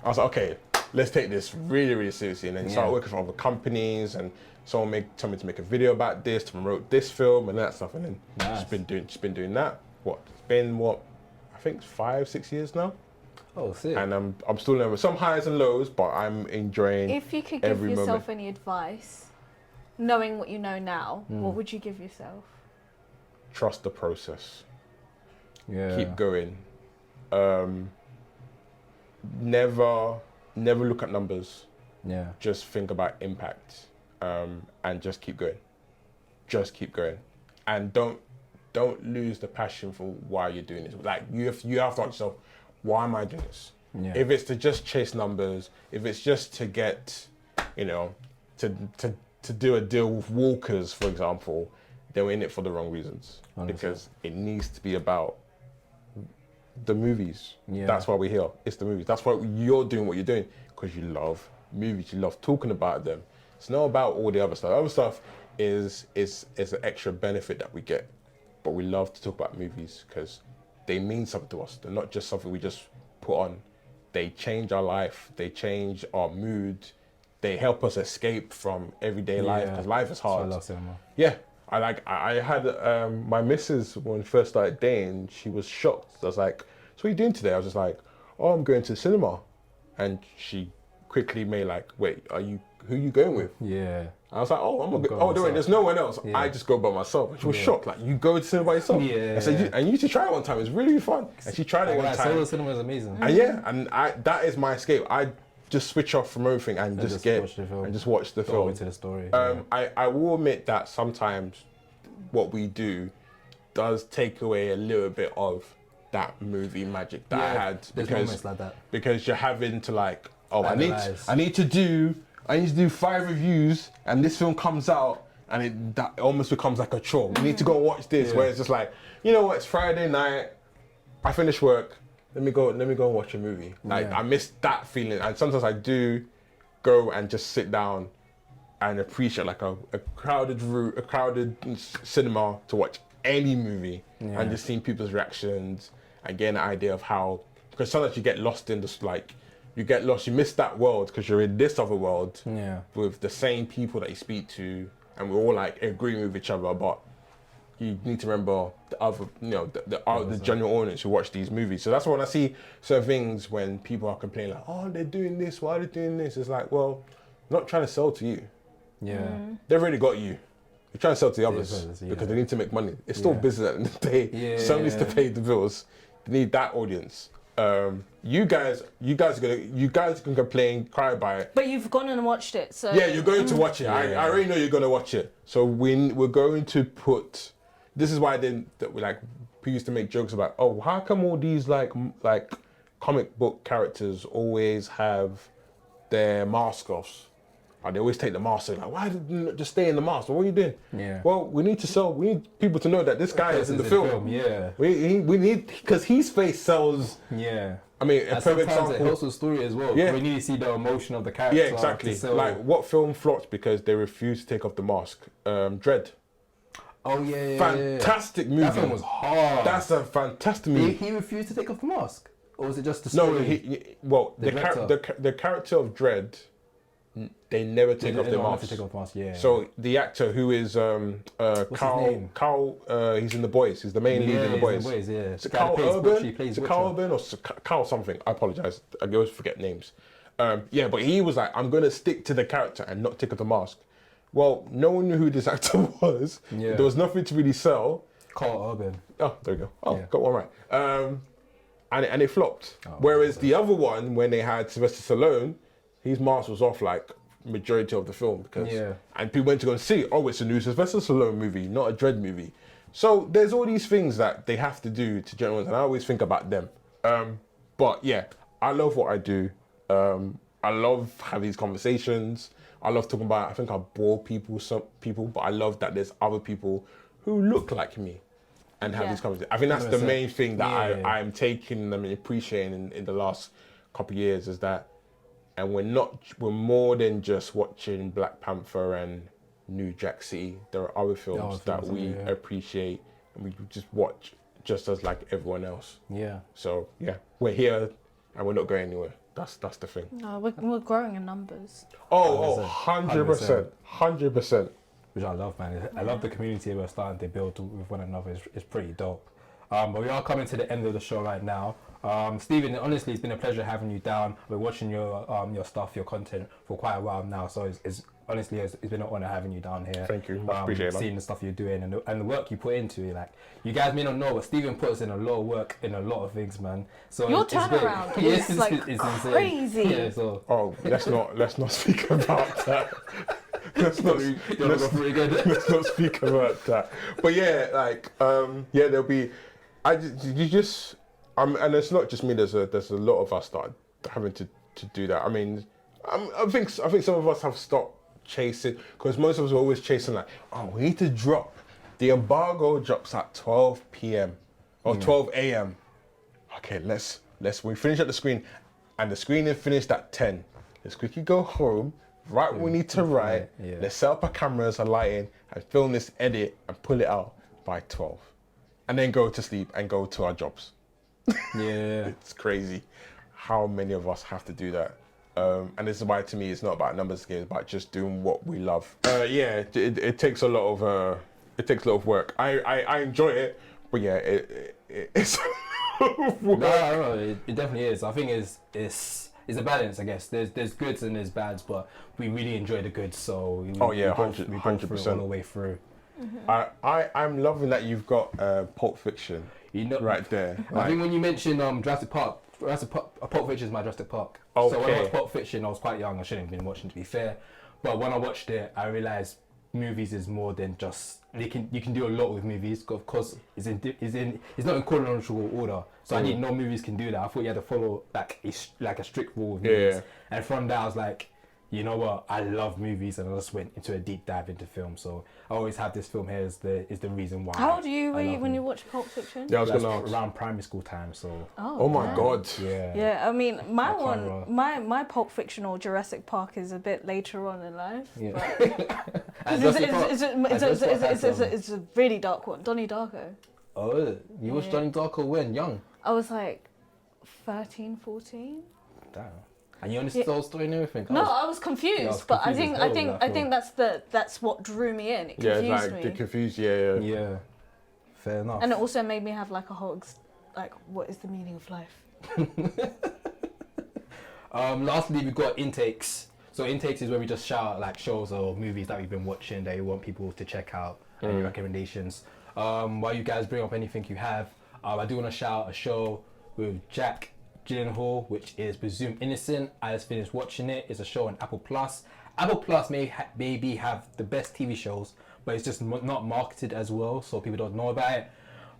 okay, let's take this really, really seriously. And then start working for other companies, and someone told me to make a video about this, to promote this film and that stuff. And then just been doing that. It's been I think 5-6 years now. Oh, sick. And I'm still learning with some highs and lows, but I'm enjoying If you could give every yourself moment. any advice, knowing what you know now, what would you give yourself? Trust the process. Yeah. Keep going. Never look at numbers. Yeah. Just think about impact, and just keep going. Just keep going, and don't lose the passion for why you're doing this. Like you have to ask yourself, why am I doing this? Yeah. If it's to just chase numbers, if it's just to get, to do a deal with Walkers, for example, then we're in it for the wrong reasons. 100%. Because it needs to be about the movies. Yeah. That's why we're here. It's the movies. That's why you're doing what you're doing, because you love movies. You love talking about them. It's not about all the other stuff. Other stuff is an extra benefit that we get, but we love to talk about movies because they mean something to us. They're not just something we just put on. They change our life. They change our mood. They help us escape from everyday life, because life is hard. So I love cinema. Yeah, I had my missus, when we first started dating, she was shocked. I was like, so what are you doing today? I was just like, oh, I'm going to the cinema. And she quickly made like, wait, who are you going with? Yeah. I was like, oh, I'm Go going. by Oh, myself. there's no one else. Yeah. I just go by myself. And she was shocked. Like, you go to cinema by yourself? Yeah. I said, and you should try it one time. It's really fun. And she tried it one time. Solo cinema is amazing. And yeah, and that is my escape. I just switch off from everything and just watch the film. and just watch the Go film. into the story. I will admit that sometimes what we do does take away a little bit of that movie magic that I had, there's moments like that. because you're having to like, oh, Analyze. I need to do 5 reviews, and this film comes out, and that almost becomes like a chore. We need to go and watch this. Yeah. Where it's just like, you know what? It's Friday night. I finish work. Let me go and watch a movie. Like Yeah. I miss that feeling, and sometimes I do go and just sit down and appreciate like a crowded cinema to watch any movie, and just seeing people's reactions and getting an idea of how, because sometimes you get lost in this, like you miss that world because you're in this other world with the same people that you speak to, and we're all like agreeing with each other, but you need to remember the other, the general audience who watch these movies. So that's why when I see certain things, when people are complaining like, oh, they're doing this, why are they doing this? It's like, well, I'm not trying to sell to you. Yeah. They've already got you. You're trying to sell to the others others, yeah. because they need to make money. It's still business at the end of the day. Yeah. Someone needs to pay the bills. They need that audience. You guys can complain, cry about it. But you've gone and watched it, so Yeah, you're going to watch it. I already know you're going to watch it. So we're going to put. This is why we used to make jokes about, oh, how come all these like comic book characters always have their mask offs? They always take the mask. They're like, why did you not just stay in the mask? What are you doing? Yeah. Well, we need people to know that this guy is in the film. Yeah. We need, because his face sells. Yeah. I mean, a And perfect sometimes it example. helps the story as well. Yeah. We need to see the emotion of the character. Yeah, exactly. to sell- Like, what film flopped because they refused to take off the mask? Dread. Oh yeah. Fantastic movie. That film was hard. That's a fantastic movie. He refused to take off the mask, or was it just the No, story? the character of Dredd, they never take off They the don't have mask. to take off the mask. Yeah. So the actor who is Carl, his name? he's in The Boys. He's the main lead in The Boys. Yeah. Is it Guy Carl that plays Urban? Butch, he plays Is it Butcher. Carl Urban or Carl something? I apologize. I always forget names. Yeah, but he was like, I'm gonna stick to the character and not take off the mask. Well, no one knew who this actor was. Yeah. There was nothing to really sell. Carl Urban. Oh, there we go. Oh, Yeah. got one right. And it flopped. Oh, Whereas the other one, when they had Sylvester Stallone, his mask was off like majority of the film because and people went to go and see, oh, it's a new Sylvester Stallone movie, not a Dredd movie. So there's all these things that they have to do to generals, and I always think about them. But yeah, I love what I do. I love having these conversations. I love talking about, I think I bore some people, but I love that there's other people who look like me and have these conversations. I think that's the 100%. main thing that Yeah. I'm taking and appreciating in the last couple of years is that, and we're more than just watching Black Panther and New Jack City. There are other films that we appreciate and we just watch just as like everyone else. Yeah. So yeah, we're here and we're not going anywhere. That's the thing. No, we're growing in numbers. Oh, 100%. 100%. Which I love, man. I love the community we're starting to build with one another. It's pretty dope. But we are coming to the end of the show right now. Stephen, honestly, it's been a pleasure having you down. We're watching your stuff, your content for quite a while now. So it's honestly been an honor having you down here. Thank you. Much appreciate it. Seeing the stuff you're doing and the work you put into it. Like, you guys may not know, but Stephen puts in a lot of work in a lot of things, man. So Your it's great. turnaround Yes, is like it's crazy. insane. Yeah, so Oh, let's not speak about that. Let's not speak about that. But yeah, like there'll be. And it's not just me. There's a lot of us that are having to do that. I mean, I think some of us have stopped chasing, because most of us are always chasing like, oh, we need to drop. The embargo drops at 12 p.m. or 12 a.m. Okay, we finish at the screen, and the screening finished at 10. Let's quickly go home, write what we need to write. Yeah. Let's set up our cameras and lighting and film this edit and pull it out by 12, and then go to sleep and go to our jobs. yeah. It's crazy how many of us have to do that. And this is why, to me, it's not about numbers again, it's about just doing what we love. It takes a lot of work. I enjoy it, but yeah, it's a lot of work. No, it definitely is. I think it's a balance, I guess. There's goods and there's bads, but we really enjoy the goods, so we go through it 100%. all the way through. I'm loving that you've got Pulp Fiction right there. I think when you mentioned Jurassic Park, Pulp Fiction is my Jurassic Park. Okay. So when I watched Pulp Fiction, I was quite young. I shouldn't have been watching, to be fair. But when I watched it, I realised movies is more than just you can do a lot with movies. Of course, it's not in chronological order. So I didn't know movies can do that. I thought you had to follow like a strict rule with movies. And from that, I was like, you know what? I love movies, and I just went into a deep dive into film. So I always have this film here is the reason why. How old are you when you watch Pulp Fiction? Yeah, I was That's gonna around primary school time. So Oh my god. Yeah, I mean, remember. my Pulp Fiction or Jurassic Park is a bit later on in life. Yeah. It's a really dark one. Donnie Darko. Oh, you watched Donnie Darko when young? I was like 13, 14. Damn. And you understood the whole story and everything? No, I was confused, I was but confused as hell with I that think that's what drew me in. It Yeah, confused like me. the confused. Yeah. Yeah. Fair enough. And it also made me have like a whole what is the meaning of life? Lastly, we've got intakes. So intakes is where we just shout out like shows or movies that we've been watching that we want people to check out, any recommendations. While you guys bring up anything you have, I do want to shout out a show with Jack Gyllenhaal, which is Presumed Innocent. I just finished watching it. It's a show on Apple Plus. Apple Plus maybe have the best TV shows, but it's just not marketed as well, so people don't know about it.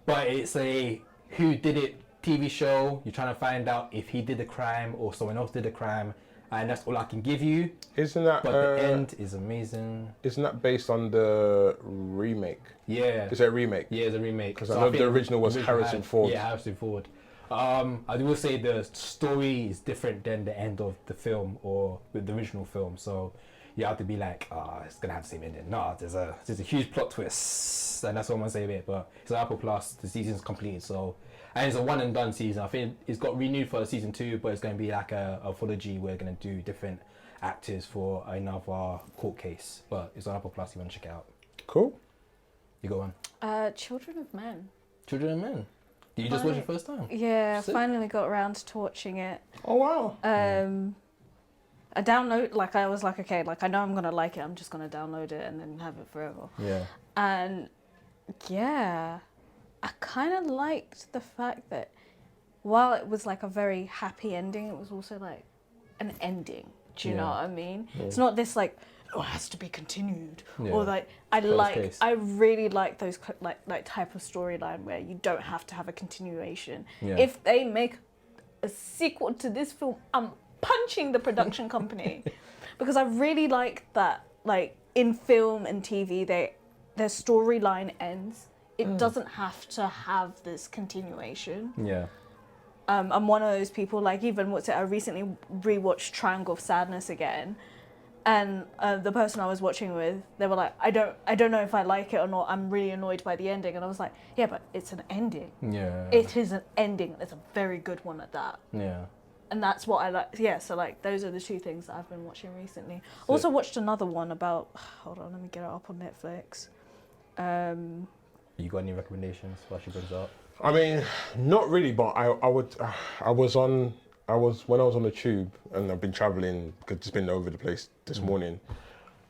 But it's a who did it TV show. You're trying to find out if he did the crime or someone else did the crime, and that's all I can give you. Isn't that? But the end is amazing. Isn't that based on the remake? Yeah. Is it a remake? Yeah, it's a remake. Because I know the original was Harrison Ford. Yeah, Harrison Ford. I will say the story is different than the end of the film or with the original film. So you have to be like, it's gonna have the same ending. No, there's a huge plot twist, and that's what I'm gonna say about it. But it's on Apple Plus. The season's completed, so and it's a one and done season. I think it's got renewed for season 2, but it's gonna be like a anthology. We're gonna do different actors for another court case. But it's on Apple Plus. You wanna check it out? Cool. You got one? Children of Men. Children of Men. Did you just watch it first time? Yeah, Sick. finally got around to watching it. Oh wow. I I was like, okay, like I know I'm gonna like it. I'm just gonna download it and then have it forever. Yeah. And yeah, I kind of liked the fact that while it was like a very happy ending, it was also like an ending. Do you know what I mean? Yeah. It's not this like, oh, it has to be continued, Yeah. or like I really like those like type of storyline where you don't have to have a continuation. Yeah. If they make a sequel to this film, I'm punching the production company because I really like that. Like in film and TV, their storyline ends. It doesn't have to have this continuation. Yeah. I'm one of those people, like even I recently rewatched Triangle of Sadness again, And the person I was watching with, they were like, I don't know if I like it or not. I'm really annoyed by the ending. And I was like, yeah, but it's an ending. Yeah. It is an ending. It's a very good one at that. Yeah. And that's what I like. Yeah, so like those are the two things that I've been watching recently. Also watched another one about. Hold on, let me get it up on Netflix. You got any recommendations while she brings it up? I mean, not really, but I was when I was on the tube and I've been traveling because it's been over the place this morning.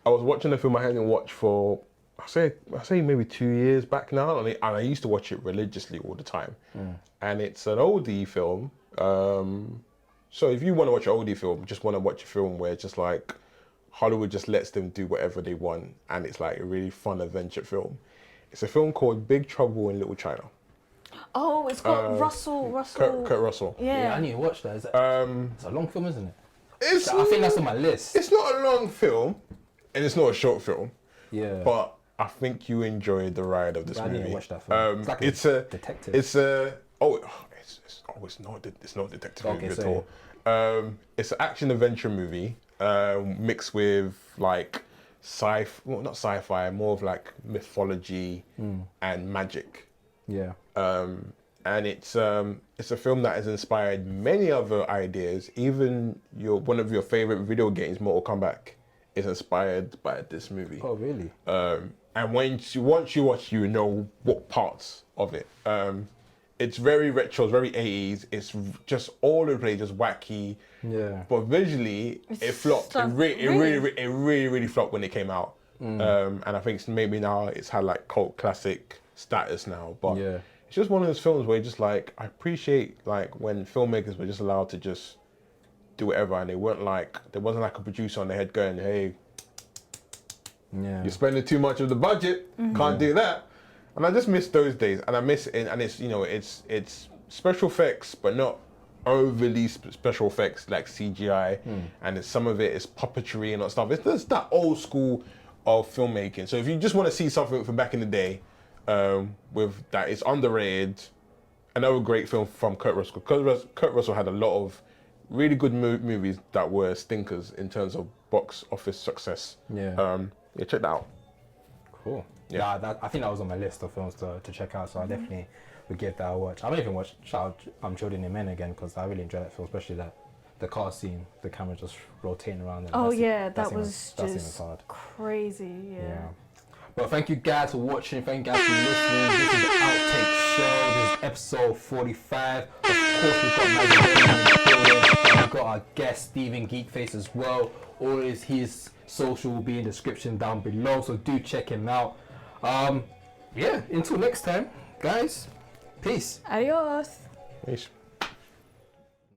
I was watching a film I hadn't watched for I say maybe 2 years back now, and I used to watch it religiously all the time. And it's an oldie film. So if you want to watch an oldie film, just want to watch a film where it's just like Hollywood just lets them do whatever they want, and it's like a really fun adventure film. It's a film called Big Trouble in Little China. Oh, it's got Russell. Kurt Russell. Yeah. I need to watch that. It's a long film, isn't it? I think that's on my list. It's not a long film, and it's not a short film. Yeah. But I think you enjoyed the ride of this movie. I need to watch that film. It's like it's a detective. It's not a detective movie at all. It's an action adventure movie mixed with like not sci-fi, more of like mythology and magic. Yeah. And it's a film that has inspired many other ideas. Even one of your favorite video games, Mortal Kombat, is inspired by this movie. Oh, really? And once you watch, you know what parts of it. It's very retro, it's very 80s. It's just all over the place, just wacky. Yeah. But visually, it flopped. It really flopped when it came out. And I think maybe now it's had like cult classic status now. But yeah. it's just one of those films where just like I appreciate like when filmmakers were just allowed to just do whatever, and there wasn't like a producer on their head going, "Hey, you're spending too much of the budget. Can't do that." And I just miss those days, and I miss it. And it's it's special effects, but not overly special effects like CGI. And some of it is puppetry and all that stuff. It's just that old school of filmmaking. So if you just want to see something from back in the day, with that, it's underrated. Another great film from Kurt Russell. Kurt Russell had a lot of really good movies that were stinkers in terms of box office success. Yeah. Check that out. Cool. Yeah. Yeah, I think that was on my list of films to check out, so I definitely would give that a watch. I might even watch Shout Out Children in Men again, because I really enjoyed that film, especially the car scene, the camera just rotating around. Oh yeah, that was just crazy. Yeah. But thank you guys for watching. Thank you guys for listening. This is the Outtake Show. This is episode 45. Of course, we've got Maggie. We've got our guest Stephen Geekface as well. All his social will be in the description down below, so do check him out. Yeah, until next time, guys. Peace. Adios. Peace.